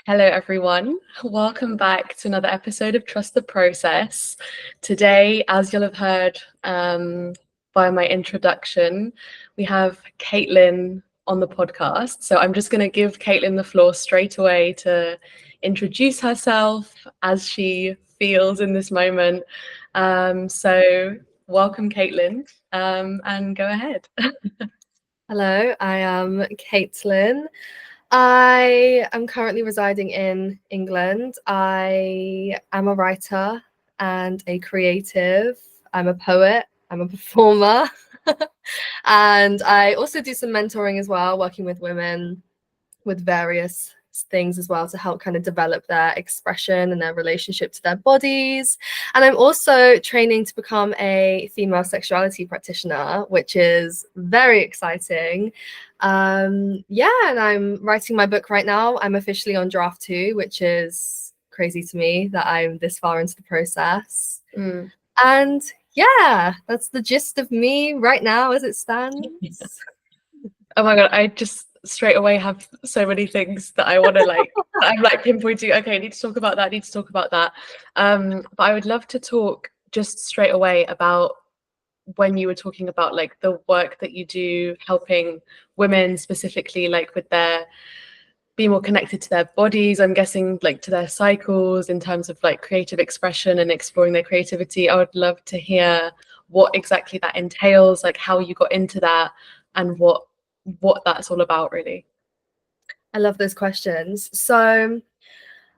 Hello, everyone. Welcome back to another episode of Trust the Process. Today, as you'll have heard by my introduction, we have Caitlin on the podcast. So I'm just going to give Caitlin the floor straight away to introduce herself as she feels in this moment. So welcome, Caitlin, and go ahead. Hello, I am Caitlin. I am currently residing in England. I am a writer and a creative. I'm a poet. I'm a performer. And I also do some mentoring as well, working with women with various things as well to help kind of develop their expression and their relationship to their bodies. And I'm also training to become a female sexuality practitioner, which is very exciting. And I'm writing my book right now. I'm officially on draft 2, which is crazy to me that I'm this far into the process. And yeah, that's the gist of me right now as it stands. Oh my God, I just straight away have so many things that I want to I'm pinpointing, okay, I need to talk about that, But I would love to talk just straight away about when you were talking about like the work that you do helping women specifically with their be more connected to their bodies. I'm guessing to their cycles in terms of creative expression and exploring their creativity. I would love to hear what exactly that entails, how you got into that and what that's all about, really. I love those questions. So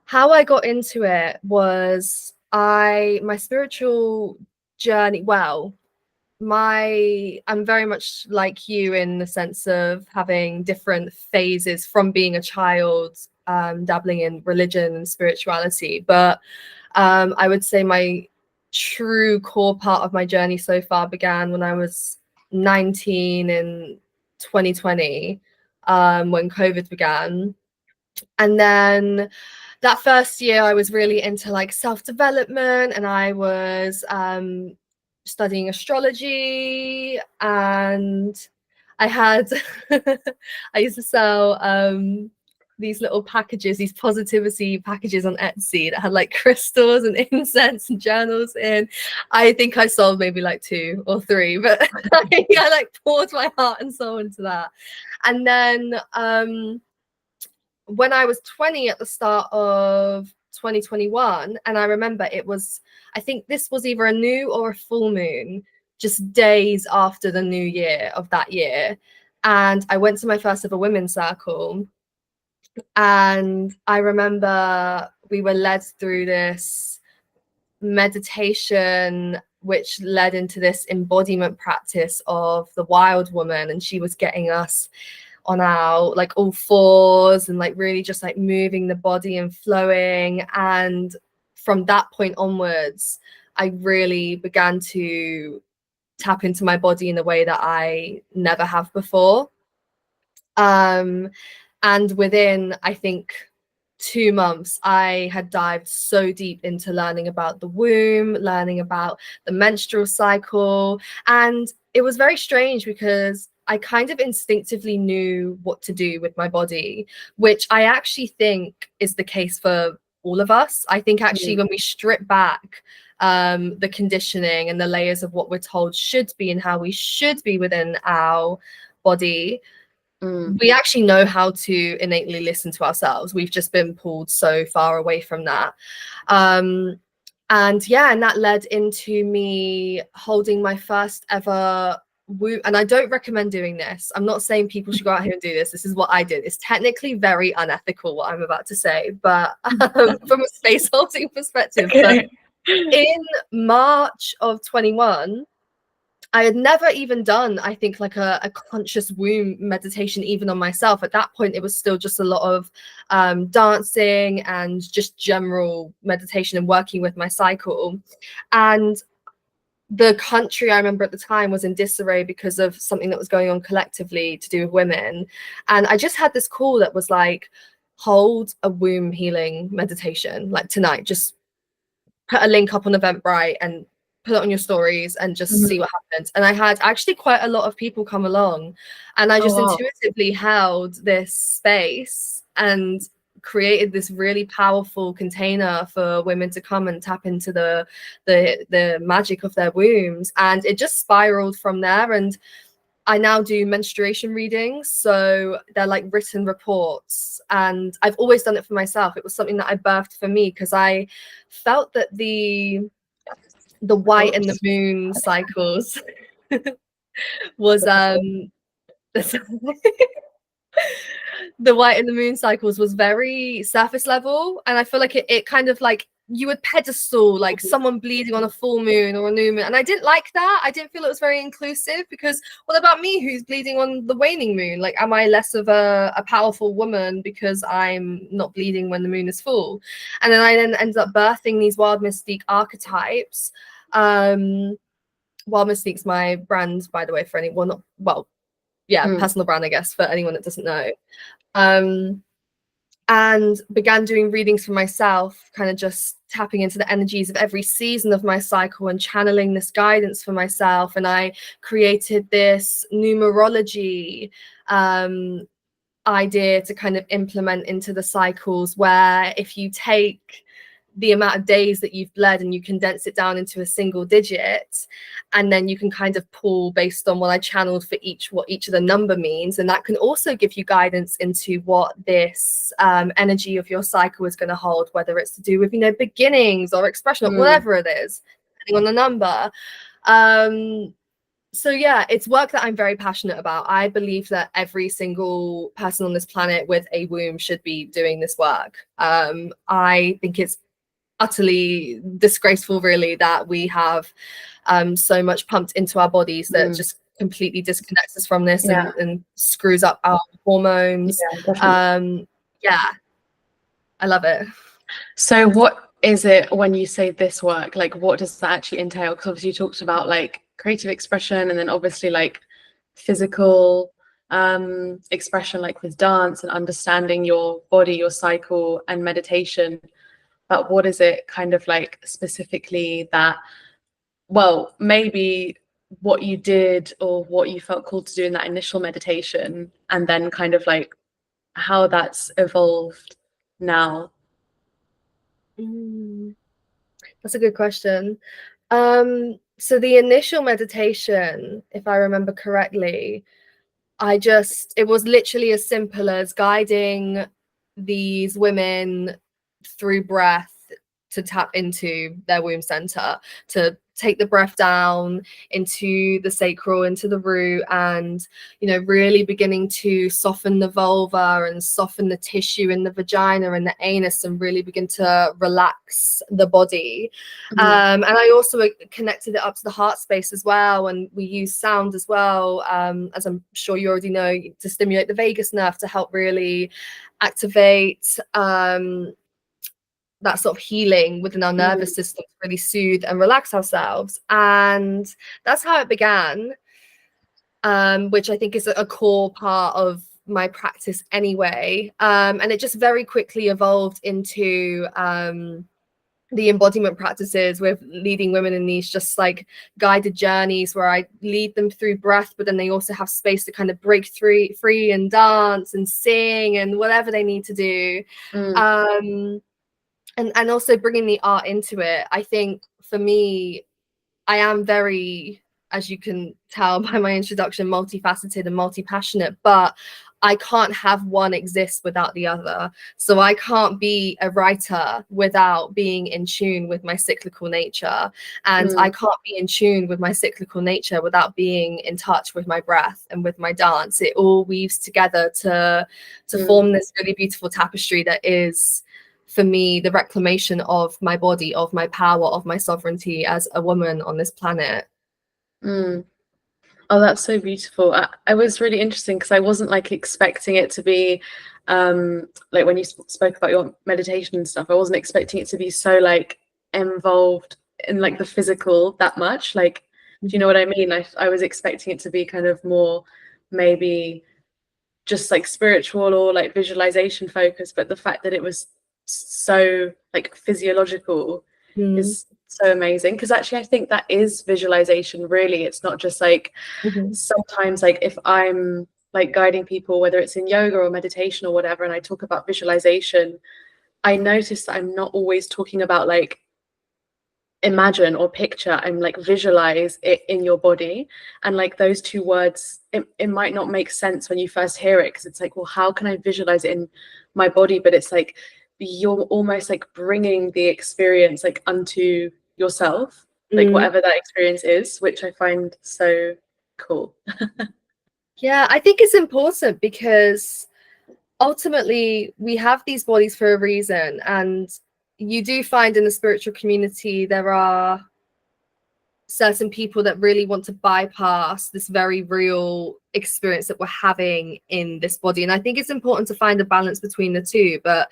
how I got into it was my spiritual journey. I'm very much like you in the sense of having different phases from being a child, dabbling in religion and spirituality. But I would say my true core part of my journey so far began when I was 19 in 2020, when COVID began. And then that first year I was really into self-development, and I was studying astrology, and I had I used to sell these little packages, these positivity packages on Etsy that had crystals and incense and journals in. I think I sold maybe 2 or 3, but I poured my heart and soul into that. And then when I was 20 at the start of 2021, and I remember I think this was either a new or a full moon, just days after the new year of that year. And I went to my first ever women's circle. And I remember we were led through this meditation, which led into this embodiment practice of the wild woman. And she was getting us on our all fours and really just moving the body and flowing. And from that point onwards, I really began to tap into my body in a way that I never have before. And within, I think, 2 months, I had dived so deep into learning about the womb, learning about the menstrual cycle. And it was very strange because I kind of instinctively knew what to do with my body, which I actually think is the case for all of us. I think actually when we strip back the conditioning and the layers of what we're told should be and how we should be within our body, we actually know how to innately listen to ourselves. We've just been pulled so far away from that. And that led into me holding my first ever womb. And I don't recommend doing this. I'm not saying people should go out here and do this. This is what I did. It's technically very unethical what I'm about to say, but from a space holding perspective. Okay. But in March of 21, I had never even done, I think, a conscious womb meditation, even on myself. At that point, it was still just a lot of dancing and just general meditation and working with my cycle. And the country, I remember at the time, was in disarray because of something that was going on collectively to do with women. And I just had this call that was hold a womb healing meditation, tonight. Just put a link up on Eventbrite and put it on your stories and just see what happens. And I had actually quite a lot of people come along, and I just intuitively held this space and created this really powerful container for women to come and tap into the magic of their wombs, and it just spiraled from there. And I now do menstruation readings, so they're like written reports, and I've always done it for myself. It was something that I birthed for me because I felt that the white and the moon cycles was the white and the moon cycles was very surface level, and I feel like it kind of like you would pedestal like someone bleeding on a full moon or a new moon, and I didn't like that. I didn't feel it was very inclusive, because what about me who's bleeding on the waning moon? Like, am I less of a powerful woman because I'm not bleeding when the moon is full? And then I ended up birthing these wild mystique archetypes. Wild Mystique's my brand, by the way, for anyone. Personal brand, I guess, for anyone that doesn't know. And began doing readings for myself, kind of just tapping into the energies of every season of my cycle and channeling this guidance for myself. And I created this numerology idea to kind of implement into the cycles, where if you take the amount of days that you've bled and you condense it down into a single digit, and then you can kind of pull based on what I channeled for what each of the number means, and that can also give you guidance into what this energy of your cycle is going to hold, whether it's to do with, you know, beginnings or expression or whatever it is, depending on the number. So yeah, it's work that I'm very passionate about. I believe that every single person on this planet with a womb should be doing this work. I think it's utterly disgraceful, really, that we have so much pumped into our bodies that just completely disconnects us from this and screws up our hormones. Yeah, I love it. So what is it when you say this work? Like, what does that actually entail? Because obviously you talked about like creative expression, and then obviously like physical expression, like with dance and understanding your body, your cycle, and meditation. But what is it kind of like specifically that, well, maybe what you did or what you felt called to do in that initial meditation, and then kind of like how that's evolved now? That's a good question. So the initial meditation, if I remember correctly, it was literally as simple as guiding these women through breath to tap into their womb center, to take the breath down into the sacral, into the root, and, you know, really beginning to soften the vulva and soften the tissue in the vagina and the anus, and really begin to relax the body. And I also connected it up to the heart space as well, and we use sound as well, as I'm sure you already know, to stimulate the vagus nerve, to help really activate that sort of healing within our nervous system, to really soothe and relax ourselves. And that's how it began, which I think is a core part of my practice anyway. And it just very quickly evolved into the embodiment practices, with leading women in these just like guided journeys where I lead them through breath, but then they also have space to kind of break free and dance and sing and whatever they need to do. And also bringing the art into it. I think for me, I am very, as you can tell by my introduction, multifaceted and multi-passionate, but I can't have one exist without the other. So I can't be a writer without being in tune with my cyclical nature. And I can't be in tune with my cyclical nature without being in touch with my breath and with my dance. It all weaves together to form this really beautiful tapestry that is, for me, the reclamation of my body, of my power, of my sovereignty as a woman on this planet. Oh, that's so beautiful. I was really interesting because I wasn't like expecting it to be like when you spoke about your meditation and stuff, I wasn't expecting it to be so like involved in like the physical that much. Like, do you know what I mean? I was expecting it to be kind of more maybe just like spiritual or like visualization focused, but the fact that it was so like physiological is so amazing, because actually I think that is visualization, really. It's not just like sometimes like if I'm like guiding people, whether it's in yoga or meditation or whatever, and I talk about visualization, I notice that I'm not always talking about like imagine or picture. I'm like visualize it in your body. And like those two words, it might not make sense when you first hear it, because it's like, well, how can I visualize it in my body? But it's like you're almost like bringing the experience like unto yourself, like whatever that experience is, which I find so cool. Yeah, I think it's important because ultimately we have these bodies for a reason, and you do find in the spiritual community there are certain people that really want to bypass this very real experience that we're having in this body, and I think it's important to find a balance between the two. But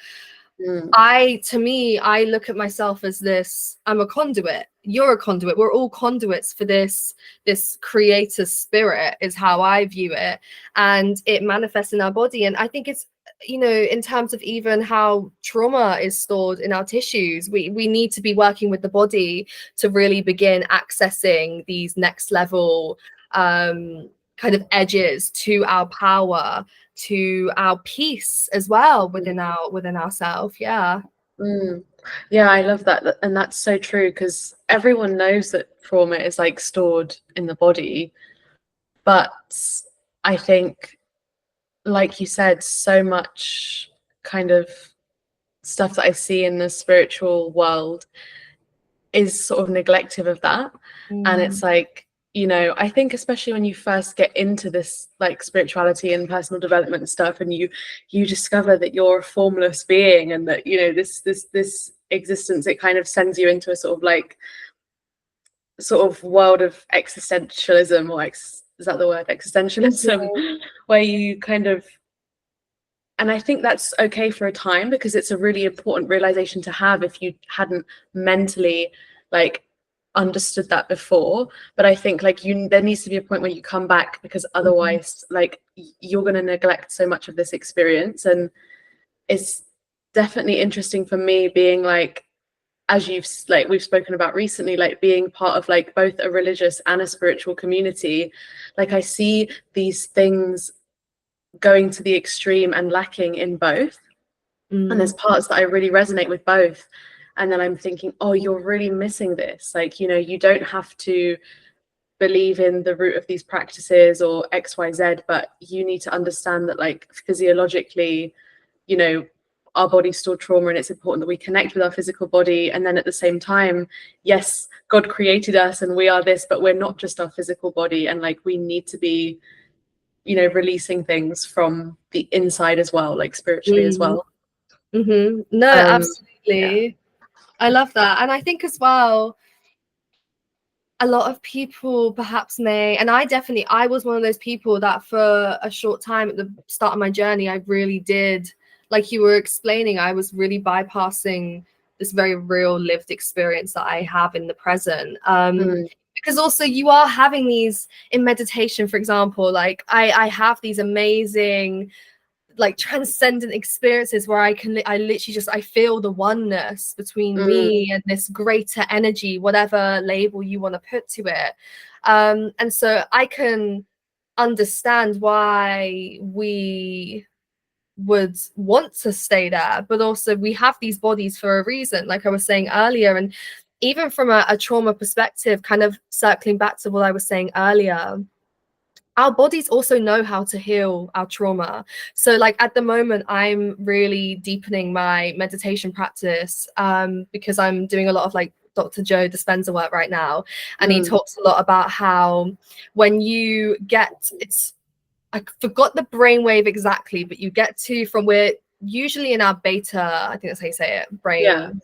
to me, I look at myself as this, I'm a conduit, you're a conduit, we're all conduits for this creator spirit, is how I view it, and it manifests in our body. And I think it's, you know, in terms of even how trauma is stored in our tissues, we need to be working with the body to really begin accessing these next level kind of edges to our power, to our peace as well within ourselves. Yeah. Yeah, I love that. And that's so true, because everyone knows that trauma is like stored in the body. But I think, like you said, so much kind of stuff that I see in the spiritual world is sort of neglective of that. And it's like, you know, I think especially when you first get into this like spirituality and personal development stuff, and you discover that you're a formless being, and that, you know, this existence, it kind of sends you into a sort of world of existentialism, or is that the word, existentialism, where you kind of, and I think that's okay for a time, because it's a really important realization to have if you hadn't mentally like understood that before. But I think like there needs to be a point where you come back, because otherwise like you're going to neglect so much of this experience. And it's definitely interesting for me being like, as we've spoken about recently, like being part of like both a religious and a spiritual community. Like I see these things going to the extreme and lacking in both. And there's parts that I really resonate with both. And then I'm thinking, oh, you're really missing this. Like, you know, you don't have to believe in the root of these practices or XYZ, but you need to understand that like physiologically, you know, our bodies store trauma, and it's important that we connect with our physical body. And then at the same time, yes, God created us and we are this, but we're not just our physical body. And like we need to be, you know, releasing things from the inside as well, like spiritually as well. No, absolutely. Yeah. I love that. And I think as well, a lot of people perhaps may, and I was one of those people that for a short time at the start of my journey, I really did, like you were explaining, I was really bypassing this very real lived experience that I have in the present. Because also you are having these in meditation, for example, like I have these amazing like transcendent experiences where I literally just, I feel the oneness between me and this greater energy, whatever label you want to put to it. And so I can understand why we would want to stay there, but also we have these bodies for a reason, like I was saying earlier. And even from a trauma perspective, kind of circling back to what I was saying earlier, our bodies also know how to heal our trauma. So like at the moment, I'm really deepening my meditation practice because I'm doing a lot of like Dr. Joe Dispenza work right now. And he talks a lot about how when you get, I forgot the brainwave exactly, but you get to, from where usually in our beta, I think that's how you say it, brain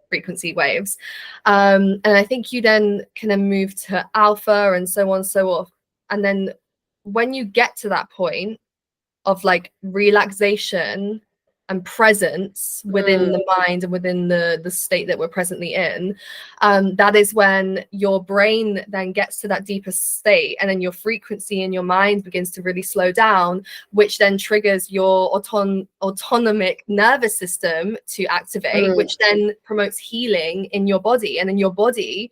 frequency waves. And I think you then can move to alpha and so on, so on. And then when you get to that point of like relaxation and presence within the mind and within the state that we're presently in, that is when your brain then gets to that deeper state, and then your frequency in your mind begins to really slow down, which then triggers your autonomic nervous system to activate, which then promotes healing in your body. And then your body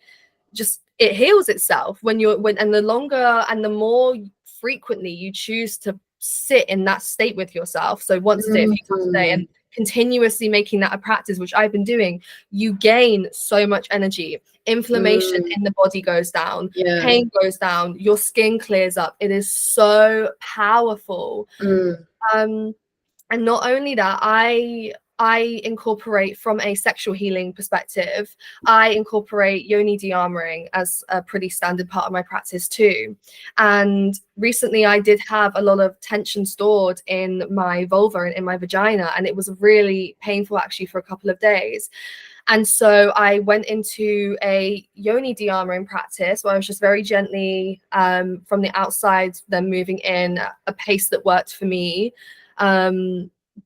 just, it heals itself and the longer and the more frequently you choose to sit in that state with yourself, so once a day, a few times a day, and continuously making that a practice, which I've been doing, you gain so much energy. Inflammation in the body goes down, pain goes down, your skin clears up. It is so powerful. And not only that, I incorporate, from a sexual healing perspective, I incorporate yoni de-armoring as a pretty standard part of my practice too. And recently I did have a lot of tension stored in my vulva and in my vagina, and it was really painful actually for a couple of days. And so I went into a yoni de-armoring practice where I was just very gently from the outside, then moving in a pace that worked for me.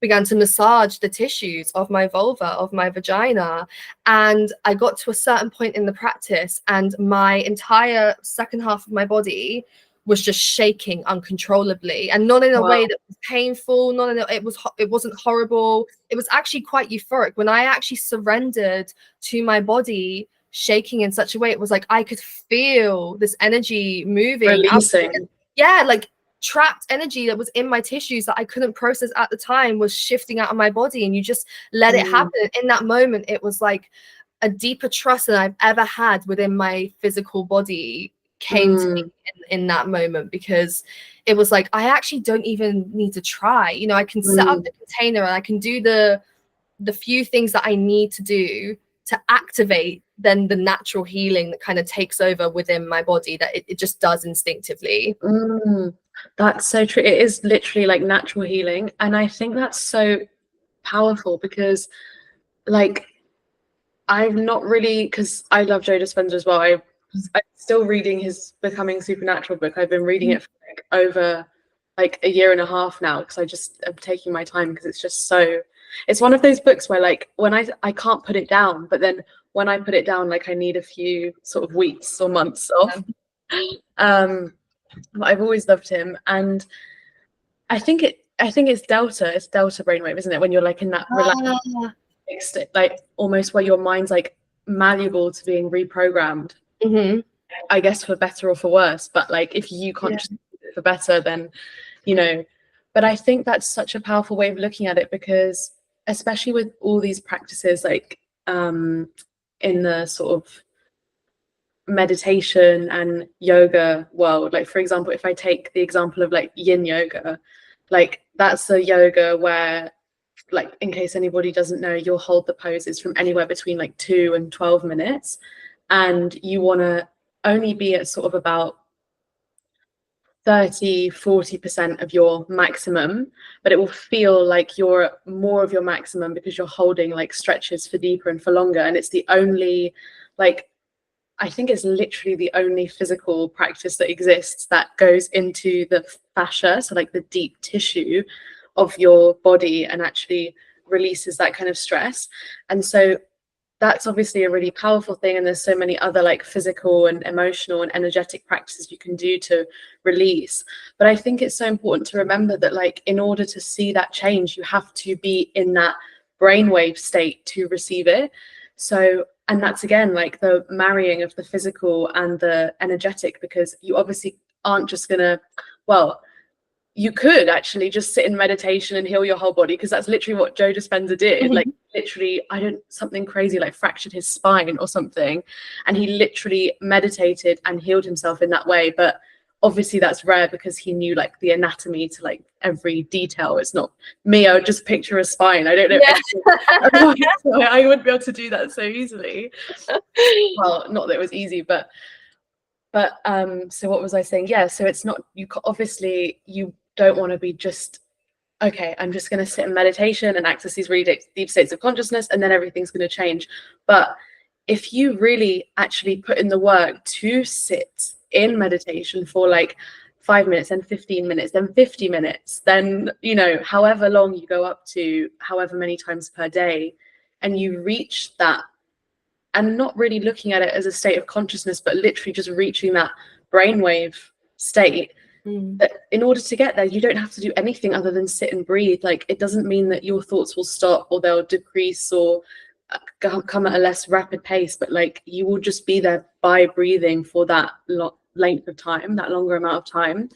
Began to massage the tissues of my vulva, of my vagina. And I got to a certain point in the practice and my entire second half of my body was just shaking uncontrollably, and not in a way that was painful, not in a, it wasn't horrible. It was actually quite euphoric when I actually surrendered to my body shaking in such a way. It was like I could feel this energy moving, releasing. Yeah, like trapped energy that was in my tissues that I couldn't process at the time was shifting out of my body, and you just let it happen. In that moment, it was like a deeper trust than I've ever had within my physical body came to me in that moment, because it was like I actually don't even need to try. You know, I can set up the container and I can do the few things that I need to do to activate then the natural healing that kind of takes over within my body, that it just does instinctively. That's so true. It is literally like natural healing. And I think that's so powerful because, like, I've not really, because I love Joe Dispenza as well. I'm still reading his Becoming Supernatural book. I've been reading it for like over like a year and a half now, because I just am taking my time, because it's just so, it's one of those books where like when I can't put it down, but then when I put it down, like I need a few sort of weeks or months off. But I've always loved him, and I think it's delta brainwave, isn't it? When you're like in that relaxed, like almost where your mind's like malleable to being reprogrammed. I guess for better or for worse, but like if you can't just do it for better, then you know. But I think that's such a powerful way of looking at it, because especially with all these practices, like in the sort of meditation and yoga world, like for example, if I take the example of like yin yoga, like that's a yoga where, like, in case anybody doesn't know, you'll hold the poses from anywhere between like 2 and 12 minutes, and you want to only be at sort of about 30-40% of your maximum, but it will feel like you're at more of your maximum because you're holding like stretches for deeper and for longer. And it's the only, like, I think it's literally the only physical practice that exists that goes into the fascia, so like the deep tissue of your body, and actually releases that kind of stress. And so that's obviously a really powerful thing, and there's so many other like physical and emotional and energetic practices you can do to release. But I think it's so important to remember that, like, in order to see that change, you have to be in that brainwave state to receive it. So, and that's again like the marrying of the physical and the energetic, because you obviously aren't just gonna, well, you could actually just sit in meditation and heal your whole body, because that's literally what Joe Dispenza did. Like literally, something crazy, like fractured his spine or something, and he literally meditated and healed himself in that way. But obviously that's rare, because he knew like the anatomy to like every detail. It's not me. I would just picture a spine. I don't know. I wouldn't be able to do that so easily. Well, not that it was easy, but so what was I saying? Yeah, so it's not, you obviously you don't want to be just, okay, I'm just going to sit in meditation and access these really deep states of consciousness, and then everything's going to change. But if you really actually put in the work to sit in meditation for like 5 minutes, then 15 minutes, then 50 minutes, then, you know, however long you go up to, however many times per day, and you reach that, and not really looking at it as a state of consciousness, but literally just reaching that brainwave state, that in order to get there, you don't have to do anything other than sit and breathe. Like, it doesn't mean that your thoughts will stop or they'll decrease or come at a less rapid pace, but like you will just be there by breathing for that length of time, that longer amount of time.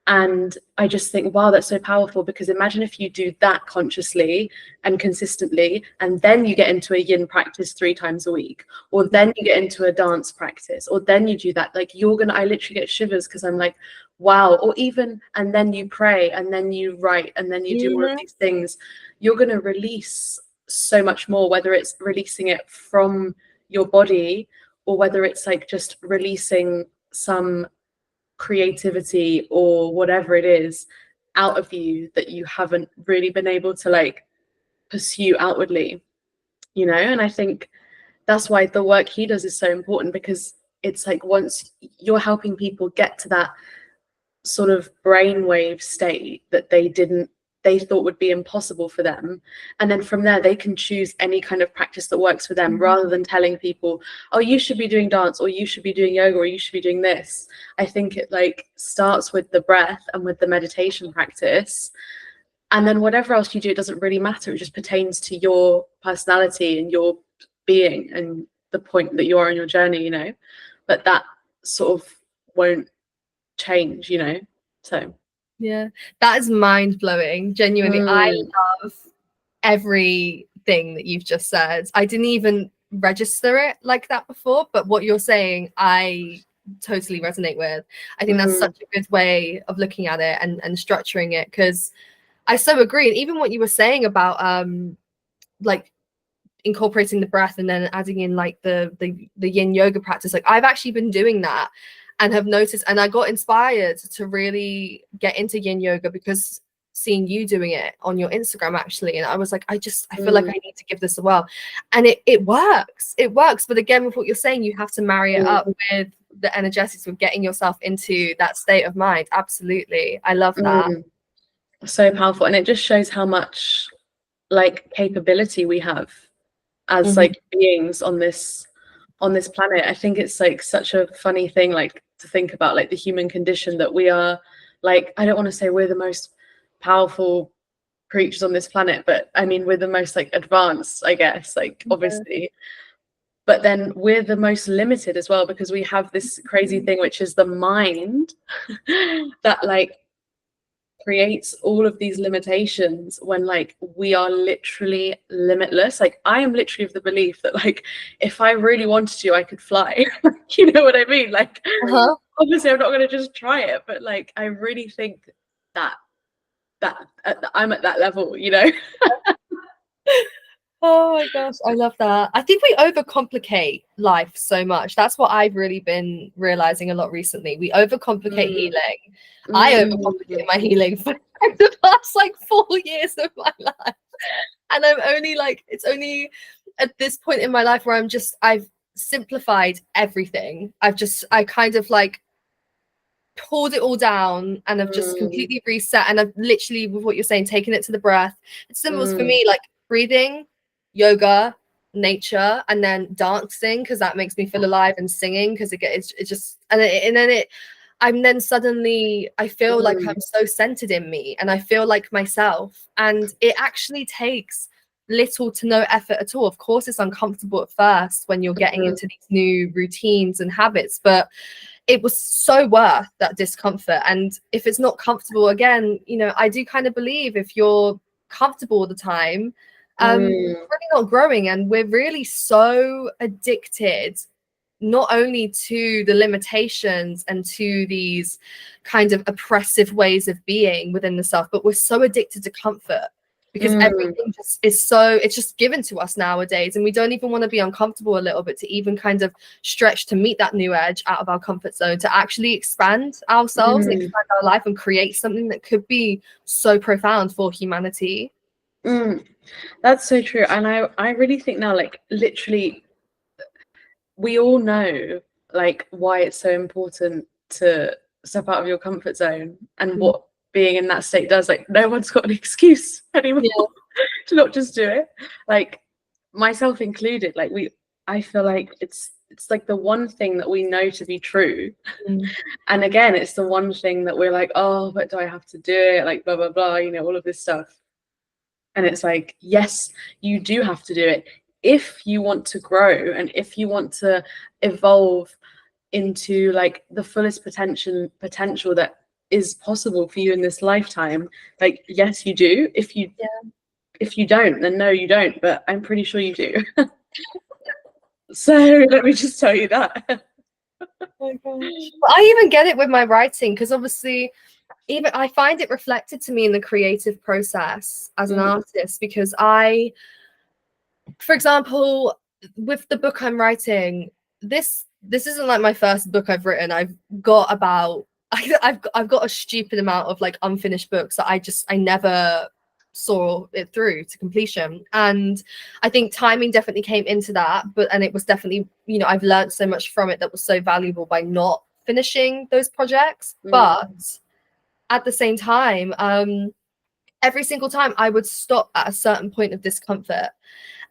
And I just think, wow, that's so powerful, because imagine if you do that consciously and consistently, and then you get into a yin practice 3 times a week, or then you get into a dance practice, or then you do that. Like, I literally get shivers, because I'm like, wow. Or even, and then you pray, and then you write, and then you do all of these things. You're going to release so much more, whether it's releasing it from your body, or whether it's like just releasing some creativity or whatever it is out of you that you haven't really been able to like pursue outwardly, and I think that's why the work he does is so important, because it's like, once you're helping people get to that sort of brainwave state that they thought would be impossible for them, and then from there they can choose any kind of practice that works for them, rather than telling people, oh, you should be doing dance, or you should be doing yoga, or you should be doing this. I think it like starts with the breath and with the meditation practice, and then whatever else you do, it doesn't really matter. It just pertains to your personality and your being and the point that you are in your journey, but that sort of won't change, so Yeah, that is mind-blowing. Genuinely, I love everything that you've just said. I didn't even register it like that before, but what you're saying, I totally resonate with. I think that's such a good way of looking at it and structuring it, because I so agree. And even what you were saying about like incorporating the breath and then adding in like the yin yoga practice, like I've actually been doing that and have noticed, and I got inspired to really get into yin yoga because seeing you doing it on your Instagram actually, and I was like, I feel like I need to give this a whirl. And it works, but again, with what you're saying, you have to marry it up with the energetics, with getting yourself into that state of mind. Absolutely, I love that. So powerful, and it just shows how much like capability we have as like beings on this planet. I think it's like such a funny thing, like, to think about, like, the human condition, that we are, like, I don't want to say we're the most powerful creatures on this planet, but I mean, we're the most like advanced, I guess, like, obviously, but then we're the most limited as well, because we have this crazy thing, which is the mind that like creates all of these limitations, when like we are literally limitless. Like, I am literally of the belief that like, if I really wanted to, I could fly. You know what I mean? Like, obviously I'm not going to just try it, but like, I really think that I'm at that level, Oh my gosh, I love that. I think we overcomplicate life so much. That's what I've really been realizing a lot recently. We overcomplicate healing. I overcomplicate my healing for the past like 4 years of my life. And I'm only like, it's only at this point in my life where I've simplified everything. I kind of like pulled it all down, and I've just completely reset, and I've literally, with what you're saying, taken it to the breath. It's symbols for me, like breathing, yoga, nature, and then dancing, because that makes me feel alive, and singing, because it just and then I'm then suddenly, I feel like I'm so centered in me, and I feel like myself, and it actually takes little to no effort at all. Of course, it's uncomfortable at first when you're getting into these new routines and habits, but it was so worth that discomfort. And if it's not comfortable, again, I do kind of believe if you're comfortable all the time, you're really not growing. And we're really so addicted not only to the limitations and to these kind of oppressive ways of being within the self, but we're so addicted to comfort, because everything just it's just given to us nowadays, and we don't even want to be uncomfortable a little bit, to even kind of stretch to meet that new edge out of our comfort zone, to actually expand ourselves and expand our life and create something that could be so profound for humanity. That's so true. And I really think now, like, literally, we all know like why it's so important to step out of your comfort zone, and what being in that state does. Like, no one's got an excuse anymore to not just do it, like, myself included. Like, I feel like it's like the one thing that we know to be true, and again, it's the one thing that we're like, oh, but do I have to do it, like, blah blah blah, all of this stuff. And it's like, yes, you do have to do it if you want to grow, and if you want to evolve into like the fullest potential that is possible for you in this lifetime. Like, yes, you do. If you don't, then no, you don't. But I'm pretty sure you do. So let me just tell you that. Oh my gosh. I even get it with my writing, because obviously even I find it reflected to me in the creative process as an artist, because for example, with the book I'm writing, this isn't like my first book I've written. I've got about I've got a stupid amount of like unfinished books that I never saw it through to completion. And I think timing definitely came into that, and it was definitely, you know, I've learned so much from it that was so valuable by not finishing those projects. But at the same time, every single time I would stop at a certain point of discomfort.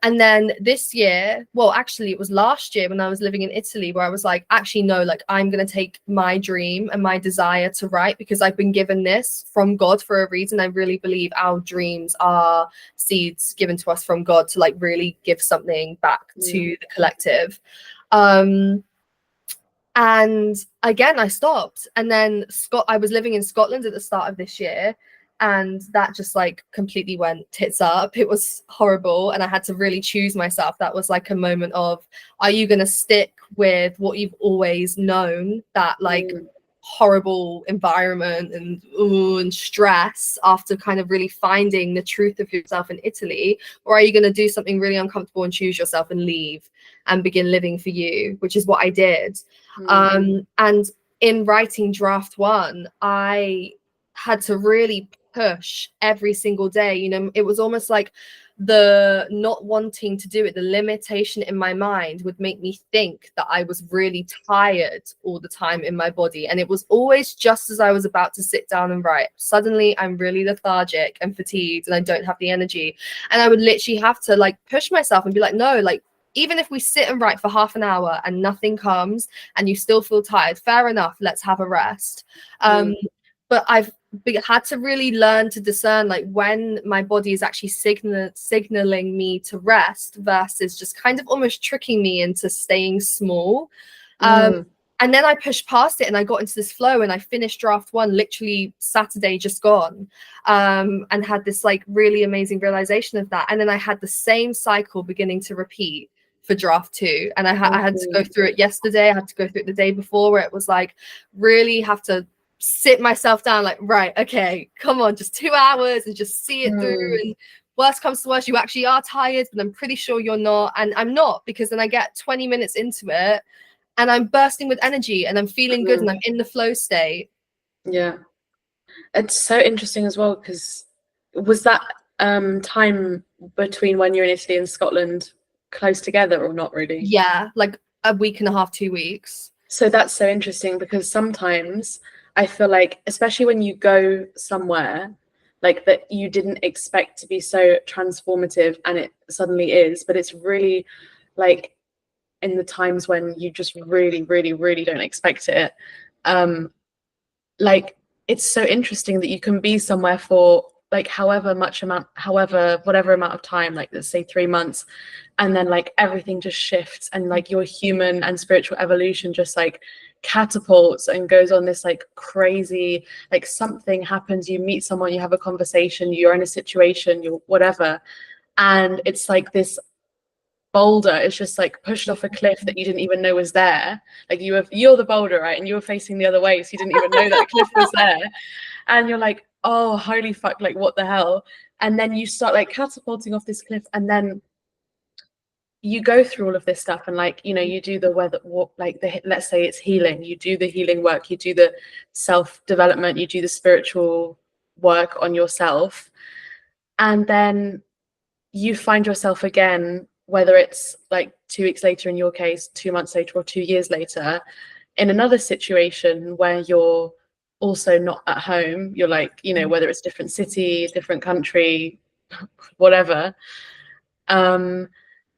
And then this year, well, actually, it was last year when I was living in Italy, where I was like, actually, no, like, I'm going to take my dream and my desire to write, because I've been given this from God for a reason. I really believe our dreams are seeds given to us from God to like really give something back to the collective. And again, I stopped. And then I was living in Scotland at the start of this year, and that just like completely went tits up. It was horrible, and I had to really choose myself. That was like a moment of, are you going to stick with what you've always known, that like horrible environment and stress, after kind of really finding the truth of yourself in Italy, or are you going to do something really uncomfortable and choose yourself and leave and begin living for you, which is what I did. And in writing draft one, I had to really push every single day. You know, it was almost like the not wanting to do it, the limitation in my mind would make me think that I was really tired all the time in my body. And it was always just as I was about to sit down and write, suddenly I'm really lethargic and fatigued and I don't have the energy. And I would literally have to like push myself and be like, no, like, even if we sit and write for half an hour and nothing comes and you still feel tired, fair enough, let's have a rest. But I've had to really learn to discern like when my body is actually signaling me to rest versus just kind of almost tricking me into staying small. And then I pushed past it and I got into this flow, and I finished draft one literally Saturday just gone, and had this like really amazing realization of that. And then I had the same cycle beginning to repeat for draft two, and I had to go through it yesterday. I had to go through it the day before, where it was like really have to sit myself down, like, right, okay, come on, just 2 hours and just see it through. And worst comes to worst, you actually are tired, but I'm pretty sure you're not. And I'm not, because then I get 20 minutes into it and I'm bursting with energy and I'm feeling good and I'm in the flow state. Yeah, it's so interesting as well, because was that time between when you're in Italy and Scotland close together or not really? Yeah, like a week and a half, 2 weeks. So that's so interesting, because sometimes I feel like, especially when you go somewhere like that you didn't expect to be so transformative and it suddenly is, but it's really like in the times when you just really, really, really don't expect it. Like, it's so interesting that you can be somewhere for like whatever amount of time, like let's say 3 months, and then like everything just shifts and like your human and spiritual evolution just like catapults and goes on this like crazy, like something happens, you meet someone, you have a conversation, you're in a situation, you're whatever, and it's like this boulder is just like pushed off a cliff that you didn't even know was there. Like you're the boulder, right? And you were facing the other way, so you didn't even know that cliff was there. And you're like, oh, holy fuck, like what the hell? And then you start like catapulting off this cliff, and then you go through all of this stuff, and like, you know, you do the let's say it's healing, you do the healing work, you do the self-development, you do the spiritual work on yourself, and then you find yourself again, whether it's like 2 weeks later in your case, 2 months later, or 2 years later, in another situation where you're also not at home. You're like, you know, whether it's different city, different country, whatever.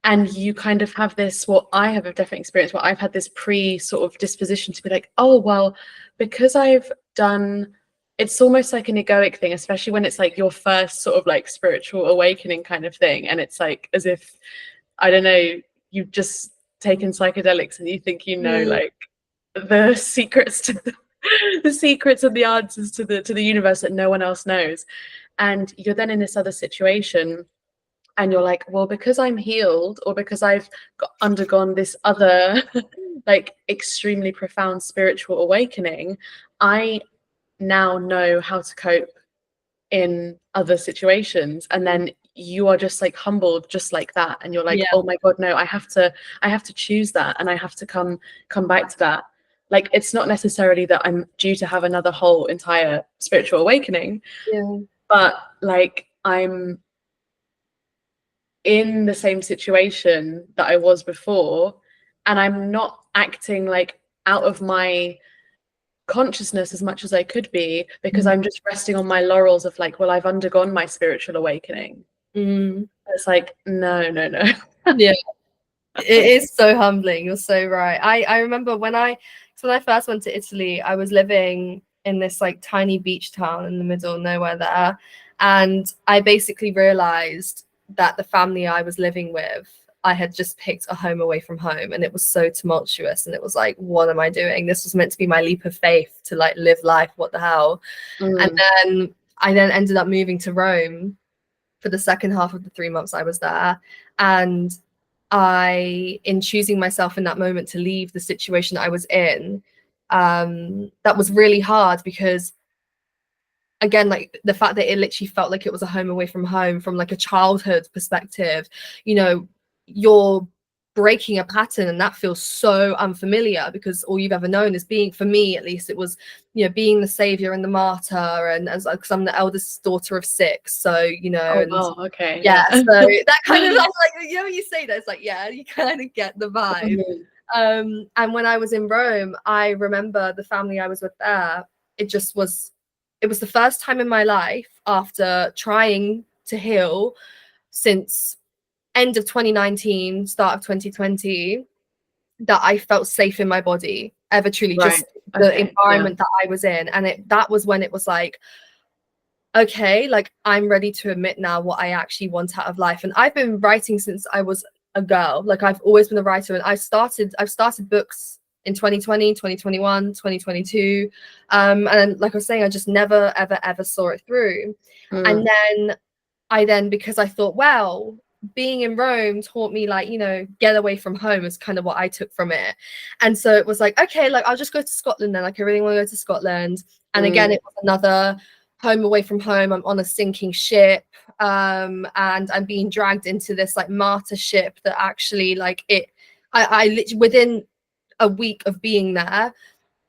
And you kind of have this, what I have a different experience, where I've had this sort of disposition to be like, oh, well, because I've done, it's almost like an egoic thing, especially when it's like your first sort of like spiritual awakening kind of thing. And it's like as if, I don't know, you've just taken psychedelics and you think, you know, like the secrets to the secrets and the answers to the universe that no one else knows. And you're then in this other situation and you're like, well, because I'm healed, or because I've undergone this other like extremely profound spiritual awakening, I now know how to cope in other situations. And then you are just like humbled just like that, and you're like, Yeah. oh my god, no, I have to choose that, and I have to come back to that. Like, it's not necessarily that I'm due to have another whole entire spiritual awakening, Yeah. but like I'm in the same situation that I was before, and I'm not acting like out of my consciousness as much as I could be, because I'm just resting on my laurels of like, well, I've undergone my spiritual awakening. Mm. It's like, no, no, no. Yeah. It is so humbling. You're so right. I remember when I first went to Italy, I was living in this like tiny beach town in the middle of nowhere there. And I basically realized that the family I was living with, I had just picked a home away from home, and it was so tumultuous. And it was like, what am I doing? This was meant to be my leap of faith to like live life. What the hell? And then I then ended up moving to Rome for the second half of the 3 months I was there. And in choosing myself in that moment to leave the situation I was in, that was really hard, because again, like the fact that it literally felt like it was a home away from home, from like a childhood perspective, you know, you're breaking a pattern, and that feels so unfamiliar, because all you've ever known is being, for me at least, it was, you know, being the savior and the martyr, and as like, 'cause I'm the eldest daughter of 6, so you know, Oh and wow, okay, yeah, yeah. so that kind of, I was like, you know, you say that, it's like, yeah, you kind of get the vibe. And when I was in Rome, I remember the family I was with there, it just was, it was the first time in my life, after trying to heal since end of 2019, start of 2020, that I felt safe in my body, ever truly, Right. just the Okay. Yeah. environment that I was in. And that was when it was like, okay, like I'm ready to admit now what I actually want out of life. And I've been writing since I was a girl. Like I've always been a writer, and I've started books in 2020, 2021, 2022. And like I was saying, I just never, ever, ever saw it through. And then because I thought, well, being in Rome taught me, like, you know, get away from home is kind of what I took from it. And so it was like, okay, like I'll just go to Scotland then. Like I really want to go to Scotland. And again, it was another home away from home. I'm on a sinking ship, and I'm being dragged into this like martyr ship that actually, like, I literally, within a week of being there,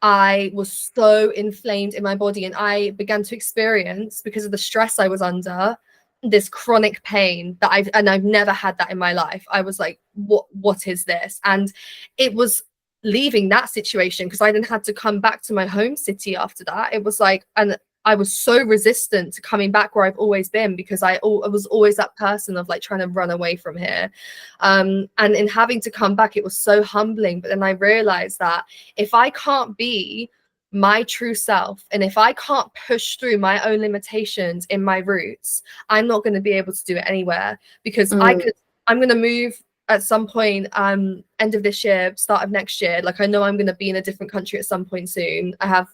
I was so inflamed in my body, and I began to experience, because of the stress I was under, this chronic pain that I've never had that in my life. I was like, what is this? And it was leaving that situation, because I then had to come back to my home city after that. It was like, and I was so resistant to coming back where I've always been, because I was always that person of like trying to run away from here. And in having to come back, it was so humbling. But then I realized that if I can't be my true self, and if I can't push through my own limitations in my roots, I'm not going to be able to do it anywhere, because I'm going to move at some point, end of this year, start of next year. Like I know I'm going to be in a different country at some point soon. I have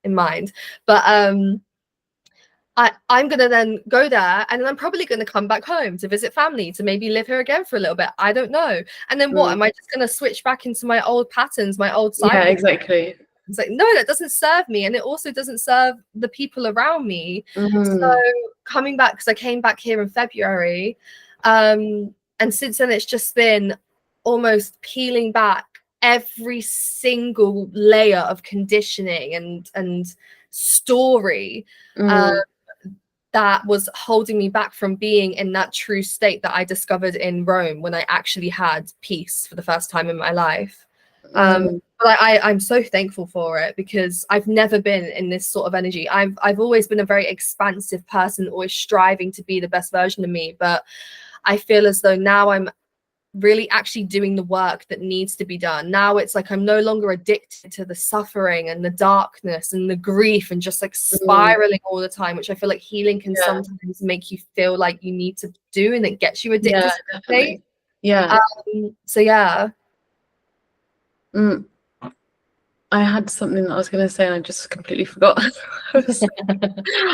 in mind, but I'm going to then go there, and then I'm probably going to come back home to visit family, to maybe live here again for a little bit. I don't know. And then what? Am I just going to switch back into my old patterns, my old cycles? Yeah, exactly. It's like, no, that doesn't serve me. And it also doesn't serve the people around me. So coming back, because I came back here in February, and since then it's just been almost peeling back every single layer of conditioning and story that was holding me back from being in that true state that I discovered in Rome, when I actually had peace for the first time in my life. But I'm so thankful for it, because I've never been in this sort of energy. I've always been a very expansive person, always striving to be the best version of me. But I feel as though now I'm really actually doing the work that needs to be done. Now it's like I'm no longer addicted to the suffering and the darkness and the grief and just like spiraling all the time, which I feel like healing can sometimes make you feel like you need to do, and it gets you addicted to the state. Yeah. So yeah. I had something that I was going to say and I just completely forgot.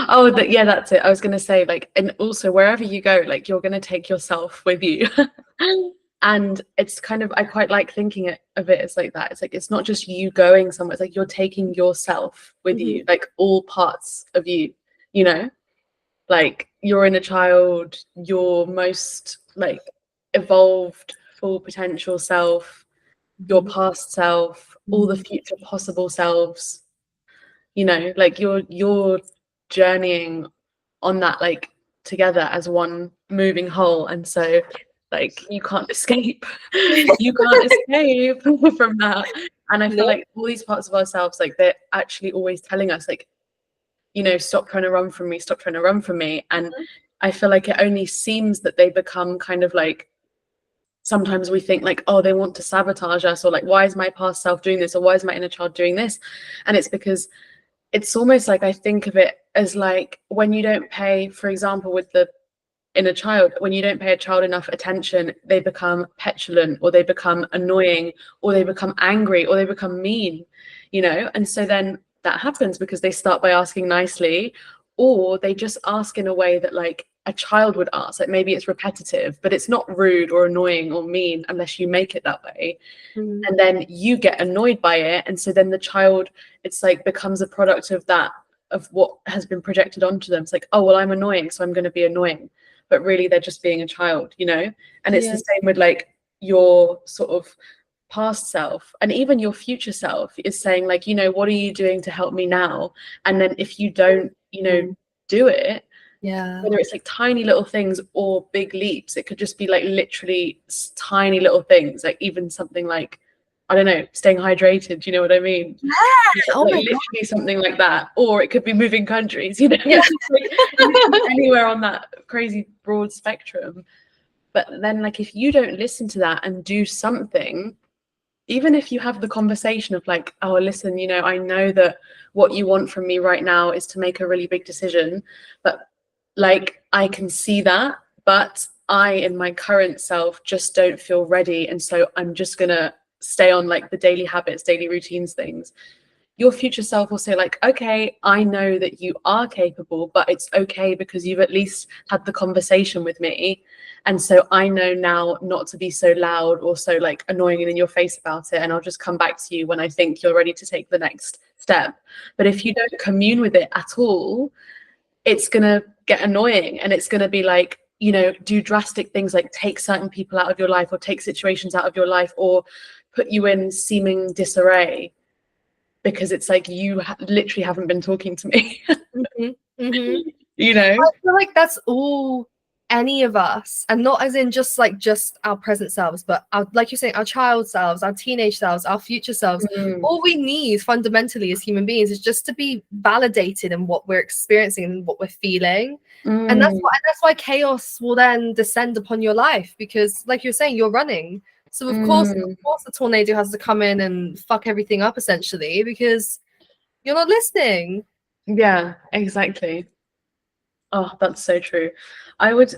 Oh, yeah, that's it. I was going to say, like, and also wherever you go, like, you're going to take yourself with you. And it's kind of, I quite like thinking of it as like that. It's like, it's not just you going somewhere, it's like you're taking yourself with you, like all parts of you, you know? Like your inner child, your most like evolved, full potential self, your past self, all the future possible selves, you know, like you're journeying on that like together as one moving whole. And so like you can't escape. You can't escape from that. And I feel No. like all these parts of ourselves, like they're actually always telling us, like, you know, stop trying to run from me, stop trying to run from me. And I feel like it only seems that they become kind of like, sometimes we think like, oh, they want to sabotage us, or like, why is my past self doing this, or why is my inner child doing this? And it's because it's almost like, I think of it as like when you don't pay, for example, with the inner child, when you don't pay a child enough attention, they become petulant, or they become annoying, or they become angry, or they become mean, you know? And so then that happens because they start by asking nicely, or they just ask in a way that like a child would ask. Like maybe it's repetitive, but it's not rude or annoying or mean unless you make it that way. And then you get annoyed by it, and so then the child, it's like becomes a product of that, of what has been projected onto them. It's like, oh well, I'm annoying, so I'm going to be annoying, but really they're just being a child, you know? And it's the same with like your sort of past self, and even your future self is saying like, you know, what are you doing to help me now? And then if you don't, you know, do it, whether it's like tiny little things or big leaps, it could just be like literally tiny little things, like even something like, I don't know, staying hydrated. Do you know what I mean? Oh Like my literally something like that. Or it could be moving countries, you know, Yeah. like, anywhere on that crazy broad spectrum. But then like if you don't listen to that and do something, even if you have the conversation of like, oh, listen, you know, I know that what you want from me right now is to make a really big decision, but like I can see that, but I in my current self just don't feel ready, and so I'm just gonna stay on like the daily habits, daily routines things. Your future self will say like, okay, I know that you are capable, but it's okay because you've at least had the conversation with me, and so I know now not to be so loud or so like annoying and in your face about it, and I'll just come back to you when I think you're ready to take the next step. But if you don't commune with it at all, it's gonna get annoying, and it's gonna be like, you know, do drastic things like take certain people out of your life, or take situations out of your life, or put you in seeming disarray, because it's like you literally haven't been talking to me. You know? I feel like that's all any of us, and not as in just our present selves, but our, like you're saying, our child selves, our teenage selves, our future selves. All we need fundamentally as human beings is just to be validated in what we're experiencing and what we're feeling. And that's why chaos will then descend upon your life, because like you're saying, you're running. So of course the tornado has to come in and fuck everything up essentially, because you're not listening. Yeah, exactly. Oh, that's so true. I would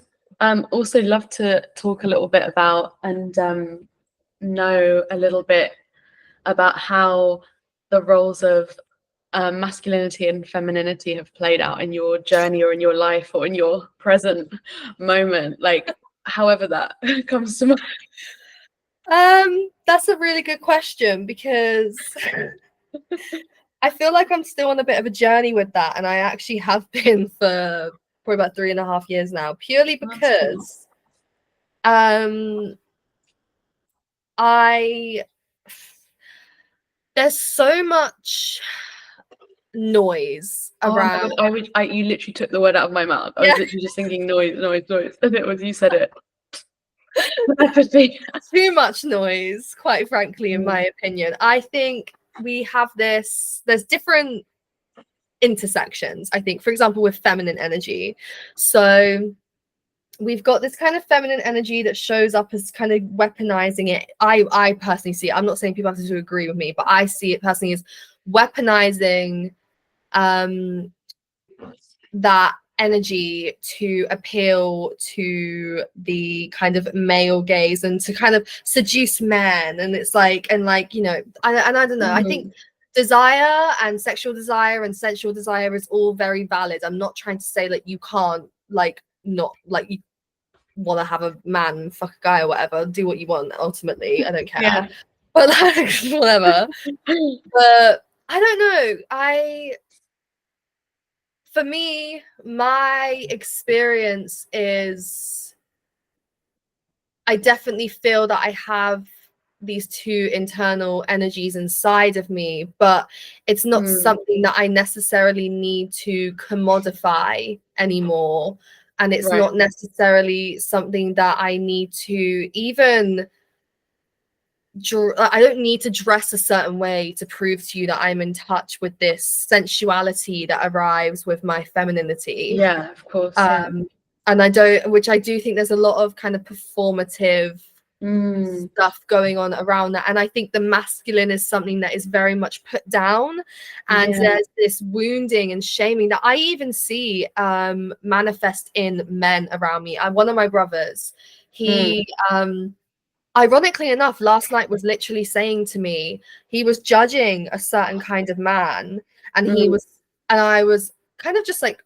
also love to talk a little bit about and know a little bit about how the roles of masculinity and femininity have played out in your journey, or in your life, or in your present moment, like however that comes to mind. That's a really good question, because I feel like I'm still on a bit of a journey with that, and I actually have been for probably about 3.5 years now, purely because I there's so much noise Oh my around. God, you literally took the word out of my mouth. I was literally just thinking noise, noise, noise, and it was you said it. Too much noise, quite frankly, in my opinion. I think there's different intersections, I think, for example, with feminine energy. So we've got this kind of feminine energy that shows up as kind of weaponizing it. I personally see it. I'm not saying people have to agree with me, but I see it personally as weaponizing that energy to appeal to the kind of male gaze and to kind of seduce men. And it's like, and like, you know, I don't know. I think desire and sexual desire and sensual desire is all very valid. I'm not trying to say like you can't like not like you want to have a man fuck a guy or whatever, do what you want. Ultimately, I don't care. Yeah. But like whatever. But I don't know. For me, my experience is I definitely feel that I have these two internal energies inside of me, but it's not something that I necessarily need to commodify anymore. And it's Right. not necessarily something that I need to even I don't need to dress a certain way to prove to you that I'm in touch with this sensuality that arrives with my femininity. Yeah, of course. Yeah. And I don't, which I do think there's a lot of kind of performative stuff going on around that. And I think the masculine is something that is very much put down. And there's this wounding and shaming that I even see manifest in men around me. One of my brothers, he ironically enough, last night was literally saying to me, he was judging a certain kind of man, and I was kind of just like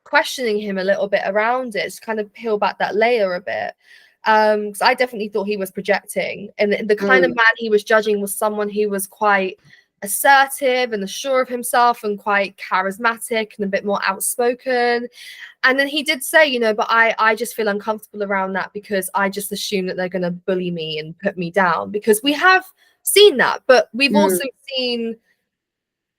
questioning him a little bit around it, just kind of peel back that layer a bit. Because I definitely thought he was projecting, and the kind of man he was judging was someone who was quite assertive and assured of himself and quite charismatic and a bit more outspoken. And then he did say, you know, but I just feel uncomfortable around that because I just assume that they're going to bully me and put me down, because we have seen that, but we've also seen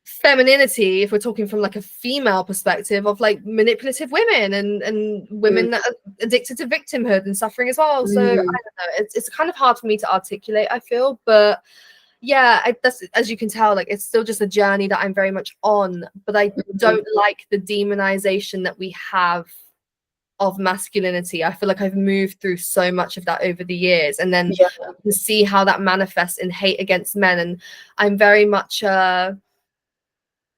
femininity, if we're talking from like a female perspective, of like manipulative women and women that are addicted to victimhood and suffering as well. So I don't know, it's kind of hard for me to articulate, I feel, but yeah, that's, as you can tell, like it's still just a journey that I'm very much on, but I don't like the demonization that we have of masculinity. I feel like I've moved through so much of that over the years, and then to see how that manifests in hate against men. And I'm very much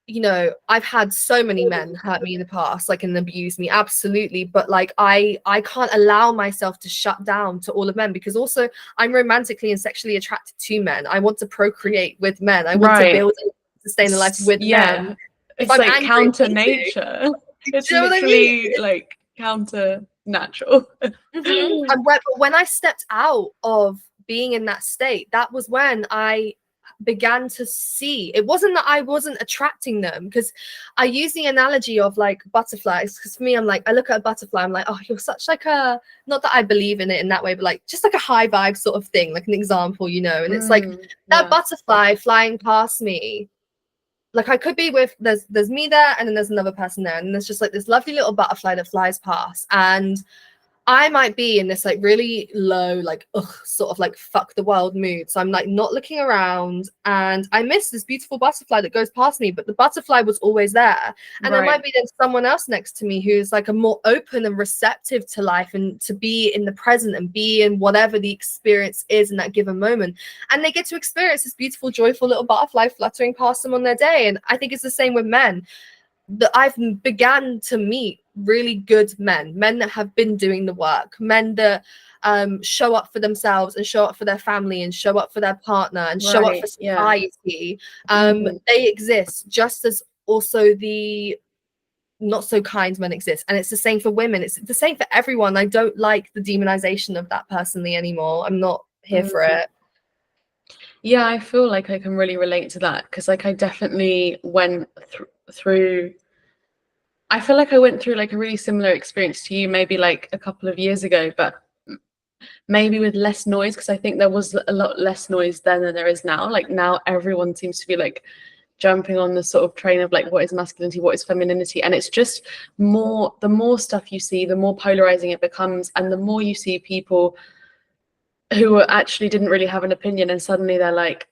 you know, I've had so many men hurt me in the past, like, and abuse me, absolutely. But like, I can't allow myself to shut down to all of men, because also I'm romantically and sexually attracted to men. I want to procreate with men. I want to build and sustain a life with men. If It's I'm like angry, counter nature. It's do you know what I literally mean? like counter natural. And when I stepped out of being in that state, that was when I began to see, it wasn't that I wasn't attracting them, because I use the analogy of like butterflies, because for me, I'm like, I look at a butterfly, I'm like, oh, you're such like a, not that I believe in it in that way, but like just like a high vibe sort of thing, like an example, you know. And it's like that butterfly flying past me, like I could be with, there's me there, and then there's another person there, and there's just like this lovely little butterfly that flies past, and I might be in this like really low, like sort of like fuck the world mood. So I'm like not looking around, and I miss this beautiful butterfly that goes past me, but the butterfly was always there. And there might be then someone else next to me who's like a more open and receptive to life and to be in the present and be in whatever the experience is in that given moment. And they get to experience this beautiful, joyful little butterfly fluttering past them on their day. And I think it's the same with men. That I've began to meet really good men that have been doing the work, men that show up for themselves and show up for their family and show up for their partner and show up for society. They exist, just as also the not so kind men exist. And it's the same for women. It's the same for everyone. I don't like the demonization of that personally anymore. I'm not here for it. Yeah, I feel like I can really relate to that, because like I definitely went through, I feel like I went through like a really similar experience to you, maybe like a couple of years ago, but maybe with less noise, because I think there was a lot less noise then than there is now. Like now everyone seems to be like jumping on the sort of train of like what is masculinity, what is femininity, and it's just more, the more stuff you see, the more polarizing it becomes, and the more you see people who actually didn't really have an opinion, and suddenly they're like,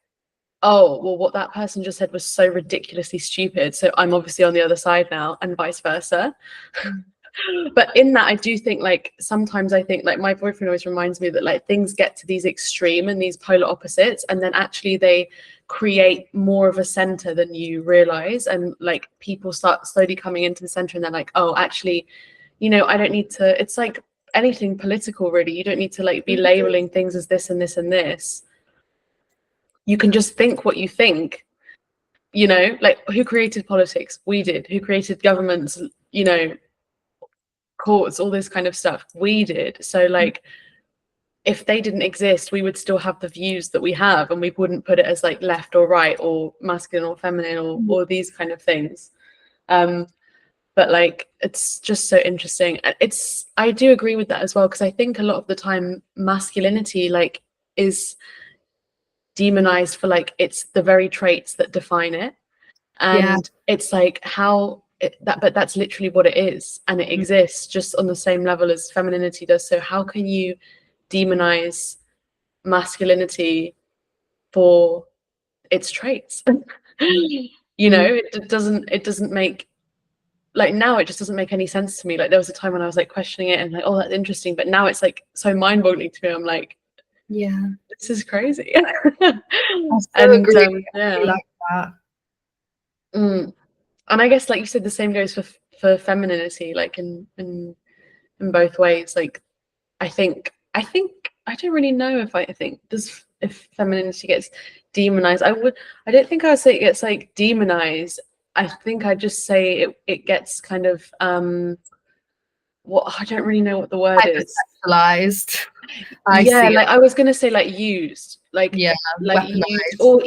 oh, well, what that person just said was so ridiculously stupid, so I'm obviously on the other side now, and vice versa. But in that, I do think like sometimes I think like my boyfriend always reminds me that like things get to these extreme and these polar opposites, and then actually they create more of a center than you realize, and like people start slowly coming into the center, and they're like, oh, actually, you know, I don't need to, it's like anything political really, you don't need to like be labeling things as this and this and this. You can just think what you think, You know, like, who created politics? We did. Who created governments? You know, courts, all this kind of stuff? We did. So like, if they didn't exist, we would still have the views that we have, and we wouldn't put it as like left or right or masculine or feminine or these kind of things. But like, it's just so interesting. I do agree with that as well, because I think a lot of the time masculinity like is demonized for like it's the very traits that define it, Yeah. and it's like but that's literally what it is, and it exists just on the same level as femininity does. So how can you demonize masculinity for its traits? You know, it doesn't make, like, now it just doesn't make any sense to me. Like, there was a time when I was like questioning it and like, oh, that's interesting, but now it's like so mind-boggling to me. I'm like, Yeah, this is crazy. I so And agree. I yeah. really like that. And I guess, like you said, the same goes for femininity, like in both ways. Like, I think I don't really know if femininity gets demonized. I don't think I would say it gets like demonized. I think I just say it gets kind of what, I don't really know what the word is. Hypersexualized. I Yeah, see it. like I was gonna say like used, Yeah, like used, weaponized. or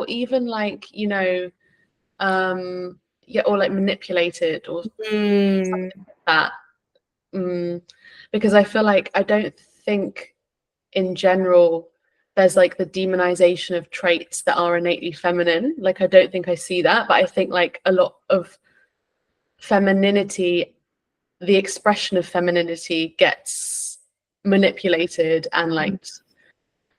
even like, you know, yeah, or like manipulated or Mm, that. Because I feel like I don't think in general there's like the demonization of traits that are innately feminine. Like, I don't think I see that, but I think like a lot of femininity, the expression of femininity gets manipulated and like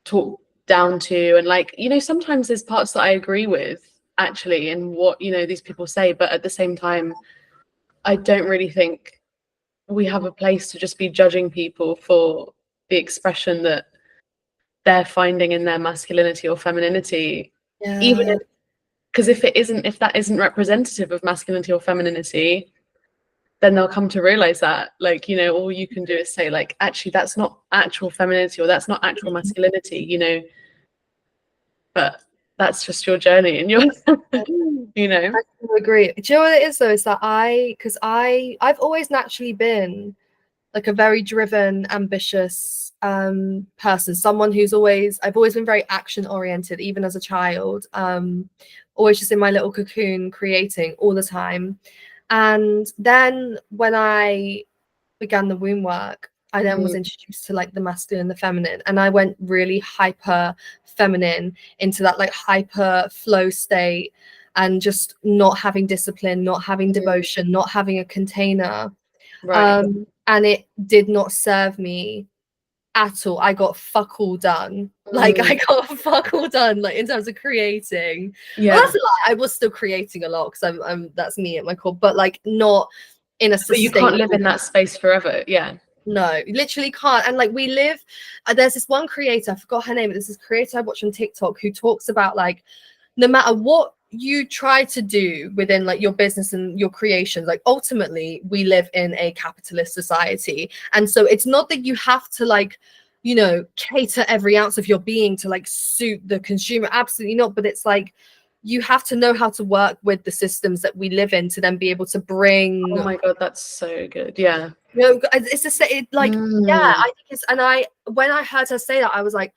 talked down to, and like, you know, sometimes there's parts that I agree with actually in what, you know, these people say, but at the same time I don't really think we have a place to just be judging people for the expression that they're finding in their masculinity or femininity, even yeah. because if that isn't representative of masculinity or femininity, then they'll come to realize that, like, you know, all you can do is say like, actually that's not actual femininity or that's not actual masculinity, you know, but that's just your journey and your you know. I do agree. Do you know what it is though? Is that because I've always naturally been like a very driven, ambitious person. Someone I've always been very action oriented, even as a child. Always just in my little cocoon, creating all the time. And then when I began the womb work, I then was introduced to like the masculine and the feminine, and I went really hyper feminine into that like hyper flow state, and just not having discipline, not having devotion, not having a container. Right. And it did not serve me at all. I got fuck all done. Like I got fuck all done, like in terms of creating. Well, Yeah, that's a lie. I was still creating a lot because I'm that's me at my core, but like not in a but you can't live sustainable. in that space forever. Yeah. No, you literally can't. And like we live, there's this one creator, I forgot her name, but there's this creator I watch on TikTok who talks about like no matter what you try to do within like your business and your creations, like ultimately we live in a capitalist society. And so it's not that you have to like, you know, cater every ounce of your being to like suit the consumer. Absolutely not. But it's like you have to know how to work with the systems that we live in to then be able to bring. Oh my God, that's so good. Yeah. You know, it's just like, yeah, I think it's, and when I heard her say that, I was like,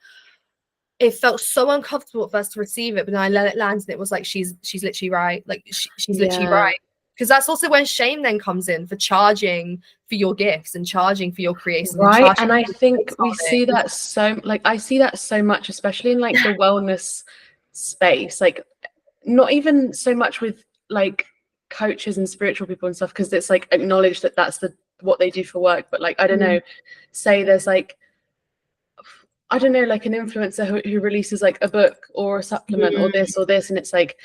it felt so uncomfortable at first to receive it, but then I let it land, and it was like, she's literally right. Like she's literally Yeah. right. Because that's also when shame then comes in for charging for your gifts and charging for your creation and Right. charging And I for think takes we on see it. that I see that so much, especially in like the wellness space. Like, not even so much with like coaches and spiritual people and stuff, because it's like acknowledged that that's what they do for work. But like, I don't know, say there's like, I don't know, like an influencer who releases like a book or a supplement or this, and it's like,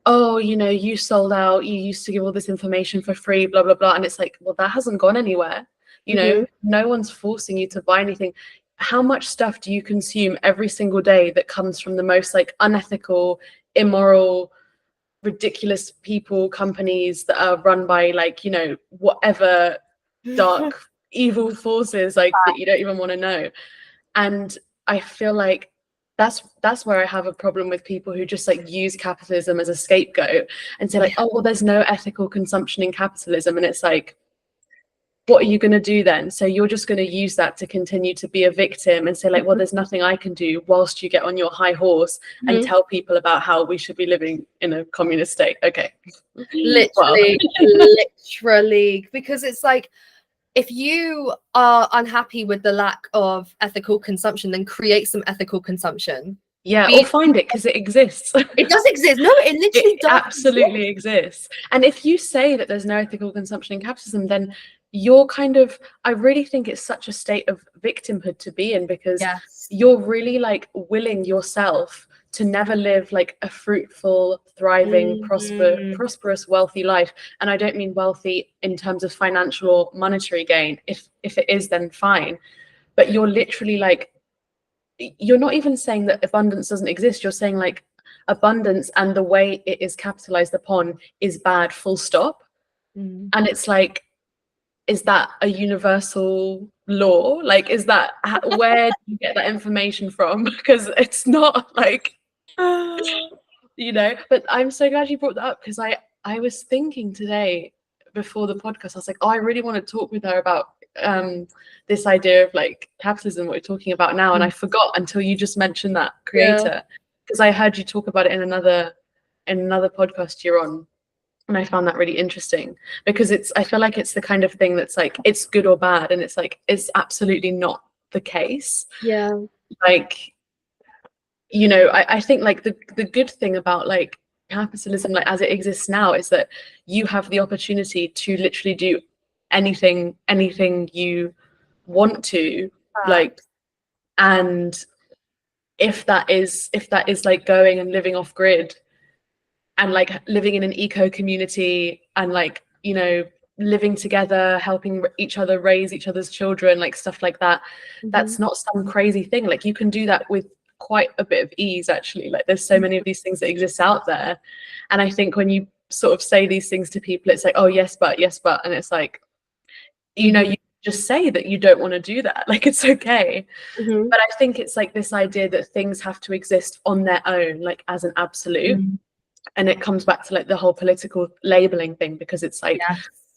oh, you know, you sold out, you used to give all this information for free, blah, blah, blah. And it's like, well, that hasn't gone anywhere. You know, no one's forcing you to buy anything. How much stuff do you consume every single day that comes from the most like unethical, immoral, ridiculous people, companies that are run by like, you know, whatever dark, evil forces like that you don't even want to know? And I feel like that's where I have a problem with people who just like use capitalism as a scapegoat and say like, oh well, there's no ethical consumption in capitalism, and it's like, what are you going to do then? So you're just going to use that to continue to be a victim and say like, well, there's nothing I can do, whilst you get on your high horse and tell people about how we should be living in a communist state. Okay. Literally, because it's like, if you are unhappy with the lack of ethical consumption, then create some ethical consumption. Yeah, or find it, because it exists. It does exist. No, it literally does. Absolutely exists. And if you say that there's no ethical consumption in capitalism, then you're kind of, I really think it's such a state of victimhood to be in, because you're really like willing yourself to never live like a fruitful, thriving, prosperous, wealthy life. And I don't mean wealthy in terms of financial or monetary gain. If it is, then fine. But you're literally like, you're not even saying that abundance doesn't exist. You're saying like abundance and the way it is capitalized upon is bad, full stop. And it's like, is that a universal law? Like, is that, where do you get that information from? Because it's not like, you know. But I'm so glad you brought that up, because I was thinking today before the podcast, I was like, oh, I really want to talk with her about this idea of like capitalism, what we're talking about now. And I forgot until you just mentioned that creator, because I heard you talk about it in another podcast you're on. And I found that really interesting, because I feel like it's the kind of thing that's like, it's good or bad. And it's like, it's absolutely not the case. Yeah. Like, you know, I think like the good thing about like capitalism, like as it exists now, is that you have the opportunity to literally do anything you want to, like, and if that is like going and living off grid and like living in an eco community and like, you know, living together, helping each other raise each other's children, like stuff like that, that's not some crazy thing. Like you can do that with quite a bit of ease, actually. Like there's so many of these things that exist out there, and I think when you sort of say these things to people, it's like, oh yes but, and it's like, you know, you just say that you don't want to do that, like it's okay. But I think it's like this idea that things have to exist on their own, like as an absolute. And it comes back to like the whole political labeling thing, because it's like,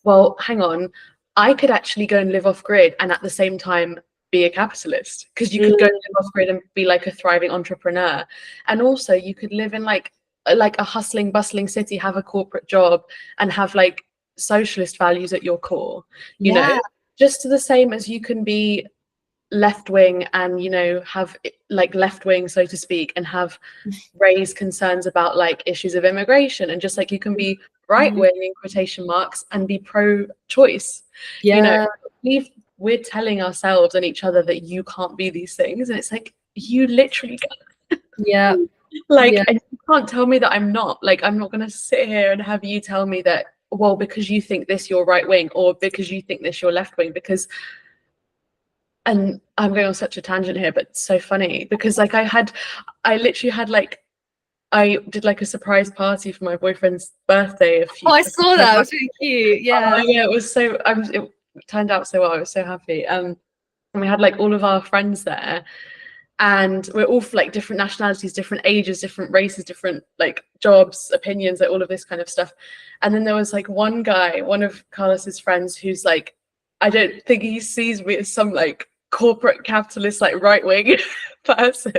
well, hang on, I could actually go and live off grid and at the same time be a capitalist, because you could go and live off grid and be like a thriving entrepreneur, and also you could live in like a hustling, bustling city, have a corporate job, and have like socialist values at your core, you know, just the same as you can be left wing and, you know, have like left wing, so to speak, and have raised concerns about like issues of immigration, and just like you can be right wing in quotation marks and be pro choice. You know, we're telling ourselves and each other that you can't be these things, and it's like, you literally can. Like and you can't tell me that I'm not. Like I'm not going to sit here and have you tell me that, well, because you think this you're right wing, or because you think this you're left wing. Because, and I'm going on such a tangent here, but it's so funny, because like I literally had like, I did like a surprise party for my boyfriend's birthday. I saw that. It was really cute. Yeah. It was so, it turned out so well. I was so happy. And we had like all of our friends there, and we're all like different nationalities, different ages, different races, different like jobs, opinions, like all of this kind of stuff. And then there was like one guy, one of Carlos's friends, who's like, I don't think he sees me as some like corporate capitalist, like right-wing person.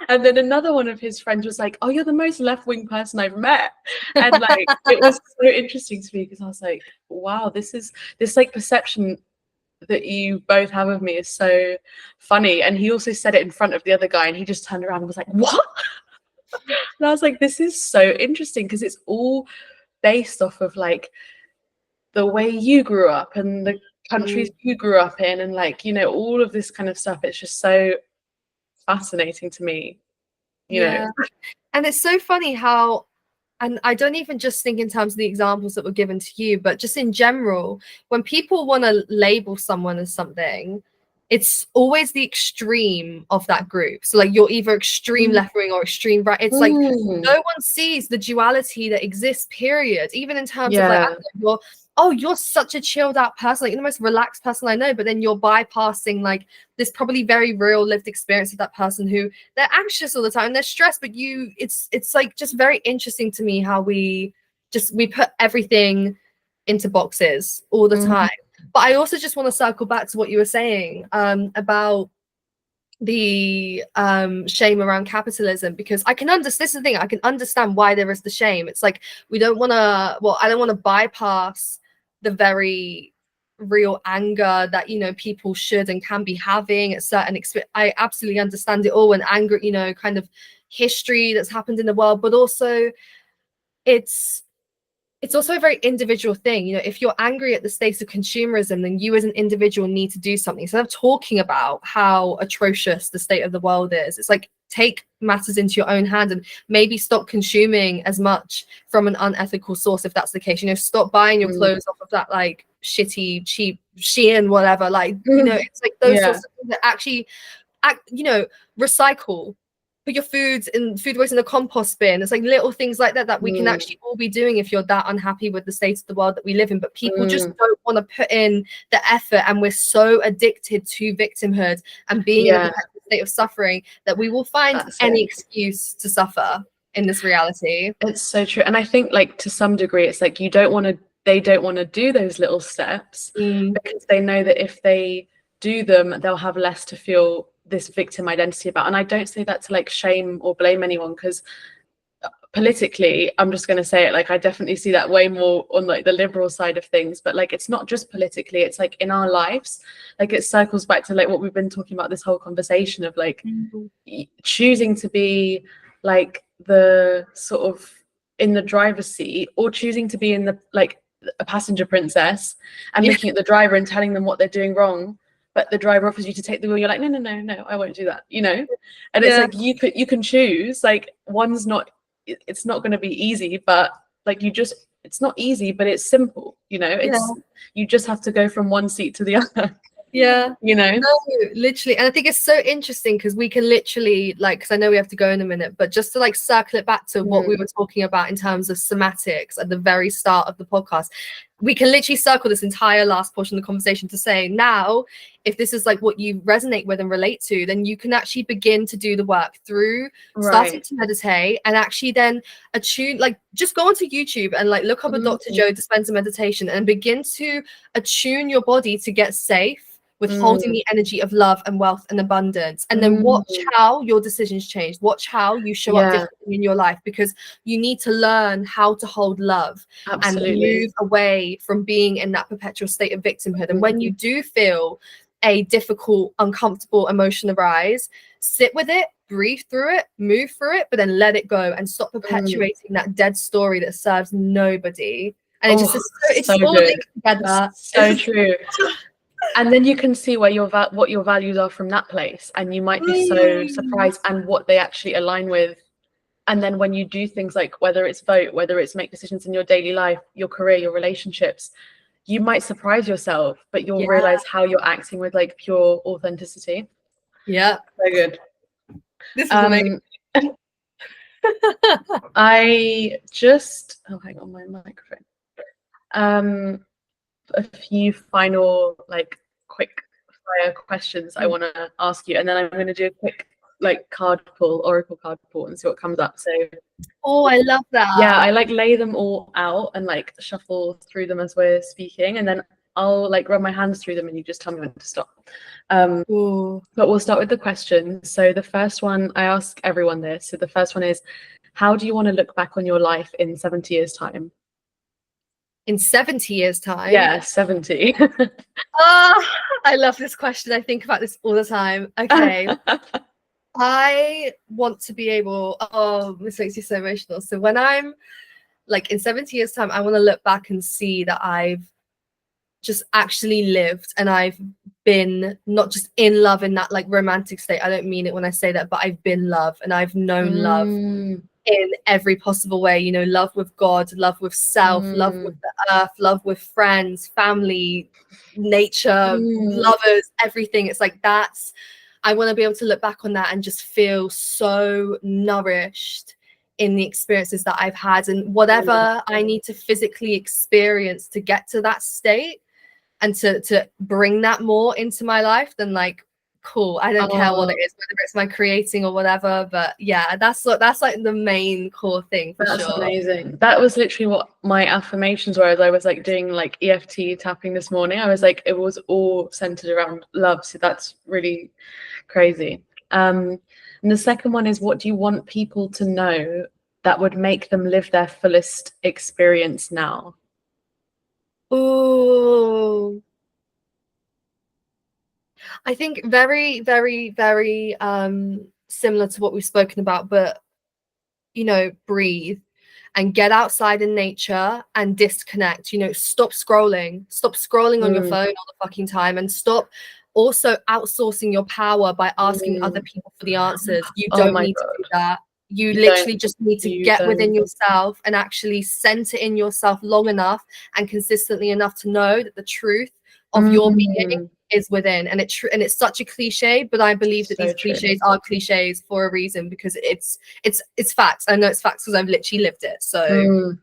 And then another one of his friends was like, oh, you're the most left-wing person I've met. And like it was so interesting to me, because I was like, wow, this like perception that you both have of me is so funny. And he also said it in front of the other guy, and he just turned around and was like, what? And I was like, this is so interesting, because it's all based off of like the way you grew up and the countries you grew up in, and like, you know, all of this kind of stuff. It's just so fascinating to me, you know. And it's so funny how, and I don't even just think in terms of the examples that were given to you, but just in general, when people want to label someone as something, it's always the extreme of that group. So like you're either extreme left wing or extreme right. It's like no one sees the duality that exists, period. Even in terms of like, you're oh, you're such a chilled out person, like you're the most relaxed person I know, but then you're bypassing like this probably very real lived experience of that person who they're anxious all the time, they're stressed, but it's like just very interesting to me how we put everything into boxes all the time. But I also just want to circle back to what you were saying about the shame around capitalism, because I can understand, this is the thing, I can understand why there is the shame. It's like we don't want to, well, I don't want to bypass the very real anger that, you know, people should and can be having at certain I absolutely understand it all, and anger, you know, kind of history that's happened in the world, but also it's also a very individual thing. You know, if you're angry at the state of consumerism, then you as an individual need to do something. Instead of talking about how atrocious the state of the world is, it's like take matters into your own hand and maybe stop consuming as much from an unethical source if that's the case. You know, stop buying your clothes off of that like shitty, cheap Shein, whatever. Like, you know, it's like those sorts of things that actually you know, recycle, put your foods in food waste in the compost bin. It's like little things like that that we can actually all be doing if you're that unhappy with the state of the world that we live in. But people just don't want to put in the effort, and we're so addicted to victimhood and being in a perpetual state of suffering that we will find any excuse to suffer in this reality. It's so true. And I think like to some degree it's like they don't want to do those little steps because they know that if they do them they'll have less to feel this victim identity about. And I don't say that to like shame or blame anyone, because politically, I'm just going to say it, like I definitely see that way more on like the liberal side of things, but like it's not just politically, it's like in our lives, like it circles back to like what we've been talking about this whole conversation of like choosing to be like the sort of in the driver's seat, or choosing to be in the like a passenger princess and looking at the driver and telling them what they're doing wrong, but the driver offers you to take the wheel, you're like, no, I won't do that, you know. And it's like you can choose, like it's not going to be easy, but like it's not easy, but it's simple, you know. You just have to go from one seat to the other. You know. No, literally. And I think it's so interesting because we can literally, like, because I know we have to go in a minute, but just to like circle it back to what we were talking about in terms of somatics at the very start of the podcast, we can literally circle this entire last portion of the conversation to say, now if this is like what you resonate with and relate to, then you can actually begin to do the work through starting to meditate, and actually then attune, like just go onto YouTube and like look up a Dr. Joe Dispenza meditation and begin to attune your body to get safe with holding the energy of love and wealth and abundance. And then watch how your decisions change. Watch how you show up differently in your life, because you need to learn how to hold love and move away from being in that perpetual state of victimhood. And when you do feel a difficult, uncomfortable emotion arise, sit with it, breathe through it, move through it, but then let it go and stop perpetuating that dead story that serves nobody. And it just is it's so all linked together. So true. And then you can see where what your values are from that place, and you might be so surprised and what they actually align with. And then when you do things like whether it's vote, whether it's make decisions in your daily life, your career, your relationships, you might surprise yourself, but you'll realize how you're acting with like pure authenticity. So good. This is amazing. I just hang on my microphone. A few final like quick fire questions I want to ask you, and then I'm going to do a quick like oracle card pull, and see what comes up. So I love that. I like lay them all out and like shuffle through them as we're speaking, and then I'll like run my hands through them and you just tell me when to stop. But we'll start with the questions. So the first one, I ask everyone this, so the first one is, how do you want to look back on your life in 70 years time? In 70 years time? 70. I love this question. I think about this all the time. Okay. I want to be able, this makes you so emotional. So when I'm like in 70 years time, I want to look back and see that I've just actually lived, and I've been not just in love in that like romantic state. I don't mean it when I say that, but I've been love, and I've known love in every possible way, you know, love with God, love with self, love with the earth, love with friends, family, nature, lovers, everything. It's like I want to be able to look back on that and just feel so nourished in the experiences that I've had, and whatever I need to physically experience to get to that state and to bring that more into my life, then like cool, I don't care what it is, whether it's my creating or whatever. But yeah, that's like the main core thing for That's sure. amazing. That was literally what my affirmations were as I was like doing like EFT tapping this morning. I was like, it was all centered around love. So that's really crazy. And the second one is, what do you want people to know that would make them live their fullest experience now? Ooh, I think very, very, very similar to what we've spoken about, but you know, breathe and get outside in nature and disconnect. You know, stop scrolling on your phone all the fucking time, and stop also outsourcing your power by asking other people for the answers. You don't need to do that. You literally just need to get within yourself and actually center in yourself long enough and consistently enough to know that the truth of your being is within. And it's such a cliche, but I believe that these cliches are cliches for a reason, because it's facts. I know it's facts because I've literally lived it. So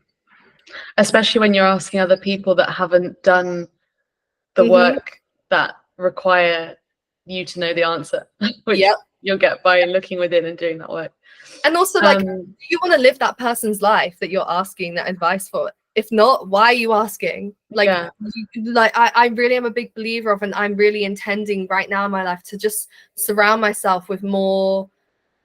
especially when you're asking other people that haven't done the work that require you to know the answer, which you'll get by looking within and doing that work. And also, like, do you want to live that person's life that you're asking that advice for? If not, why are you asking? Like, I really am a big believer of, and I'm really intending right now in my life to just surround myself with more,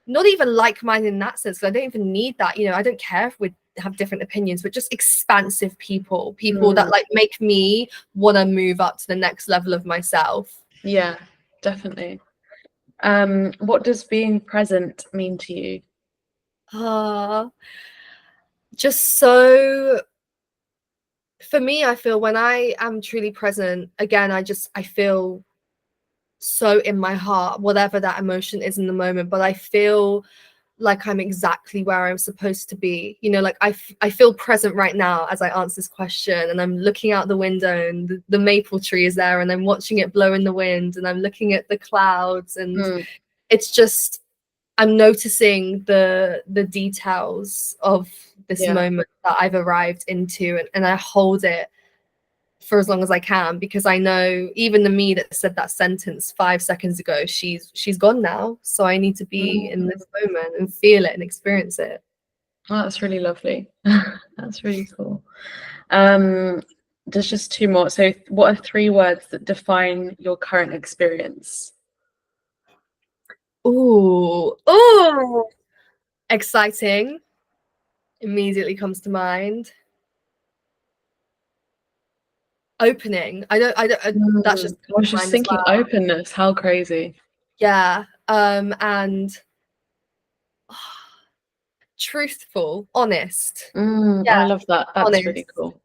not even like-minded in that sense, because I don't even need that. You know, I don't care if we have different opinions, but just expansive people that like make me want to move up to the next level of myself. Yeah, definitely. What does being present mean to you? Just so, for me, I feel when I am truly present, again, I feel so in my heart, whatever that emotion is in the moment, but I feel like I'm exactly where I'm supposed to be. You know, like I feel present right now as I answer this question, and I'm looking out the window and the maple tree is there and I'm watching it blow in the wind and I'm looking at the clouds, and it's just, I'm noticing the details of this moment that I've arrived into, and I hold it for as long as I can, because I know even the me that said that sentence 5 seconds ago, she's gone now. So I need to be in this moment and feel it and experience it. Oh, that's really lovely. That's really cool. There's just 2 more. So what are 3 words that define your current experience? Ooh, exciting immediately comes to mind. Opening. I don't that's just, I was just thinking openness. How crazy. Yeah. And truthful, honest. I love that. That's honest. really cool.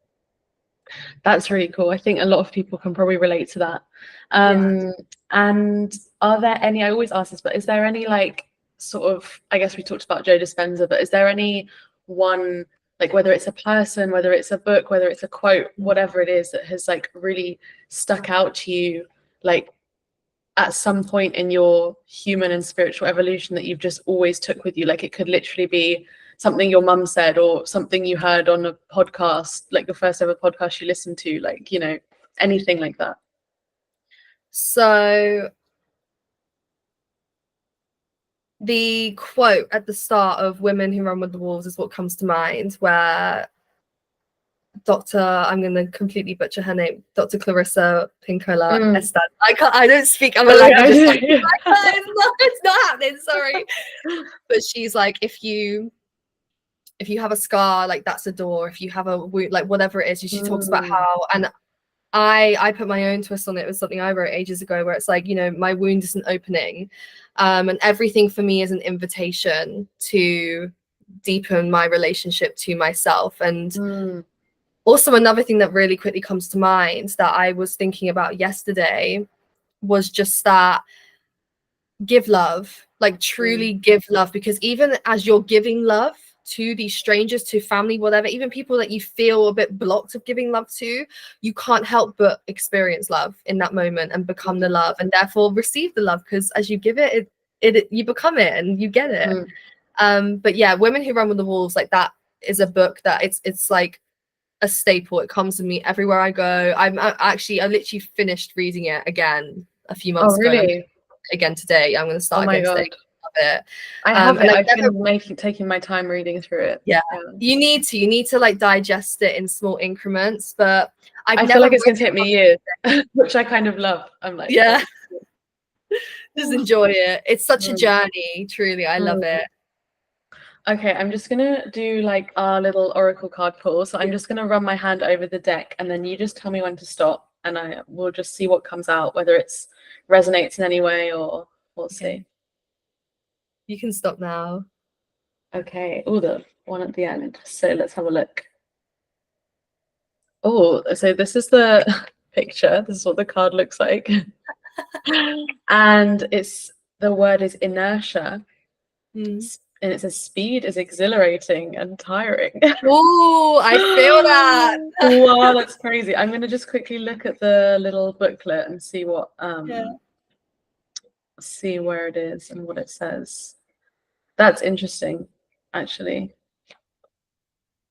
That's really cool. I think a lot of people can probably relate to that. And are there any, I always ask this, but is there any like sort of, I guess we talked about Joe Dispenza, but is there any one, like whether it's a person, whether it's a book, whether it's a quote, whatever it is that has like really stuck out to you, like at some point in your human and spiritual evolution that you've just always took with you? Like it could literally be something your mum said or something you heard on a podcast, like the first ever podcast you listened to, like, you know, anything like that. So the quote at the start of Women Who Run with the Wolves is what comes to mind, where I'm going to completely butcher her name, Dr. Clarissa Pinkola Estad. I don't speak other languages. It's not happening, sorry. But she's like, if you have a scar, like that's a door. If you have a wound, like whatever it is, she talks about how, and I put my own twist on it. It was something I wrote ages ago, where it's like, you know, my wound is an opening, and everything for me is an invitation to deepen my relationship to myself. And also another thing that really quickly comes to mind that I was thinking about yesterday was just that give love, like truly give love, because even as you're giving love to these strangers, to family, whatever, even people that you feel a bit blocked of giving love to, you can't help but experience love in that moment and become the love, and therefore receive the love, because as you give it, you become it and you get it. But yeah, Women Who Run with the Wolves, like that is a book that it's like a staple. It comes with me everywhere I go. I literally finished reading it again a few months ago. Really? Again today. I'm going to start my again today. God. Love it. I have it. I've never, been taking my time reading through it. yeah. You need to like digest it in small increments, but I feel like it's going to take me years, which I kind of love. I'm like, yeah. Just enjoy it. It's such a journey, truly. I love it. Okay, I'm just gonna do like our little oracle card pull. So I'm just gonna run my hand over the deck, and then you just tell me when to stop, and I will just see what comes out, whether it's resonates in any way or we'll see. You can stop now. Okay. Oh, the one at the end. So let's have a look. Oh, so this is the picture. This is what the card looks like. And the word is inertia. And it says speed is exhilarating and tiring. Oh, I feel that. Wow, that's crazy. I'm gonna just quickly look at the little booklet and see what see where it is and what it says. That's interesting, actually.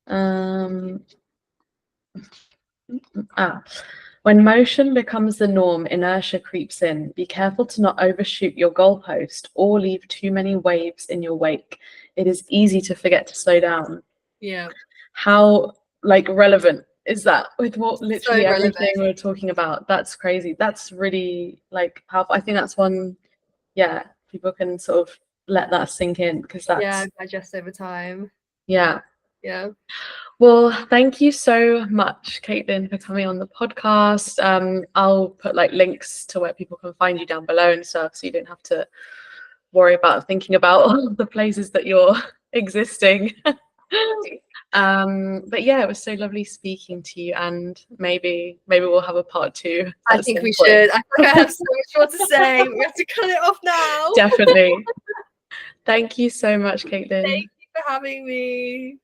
When motion becomes the norm, inertia creeps in. Be careful to not overshoot your goalpost or leave too many waves in your wake. It is easy to forget to slow down. Yeah. How like relevant is that with what literally So everything we're talking about? That's crazy. That's really like powerful. I think that's one, yeah, people can sort of let that sink in because that's digest over time. Yeah. Well, thank you so much, Caitlin, for coming on the podcast. I'll put like links to where people can find you down below and stuff, so you don't have to worry about thinking about all the places that you're existing. But yeah, it was so lovely speaking to you, and maybe we'll have a part 2. I think we should. I think I have so much more to say. We have to cut it off now. Definitely. Thank you so much, Caitlin. Thank you for having me.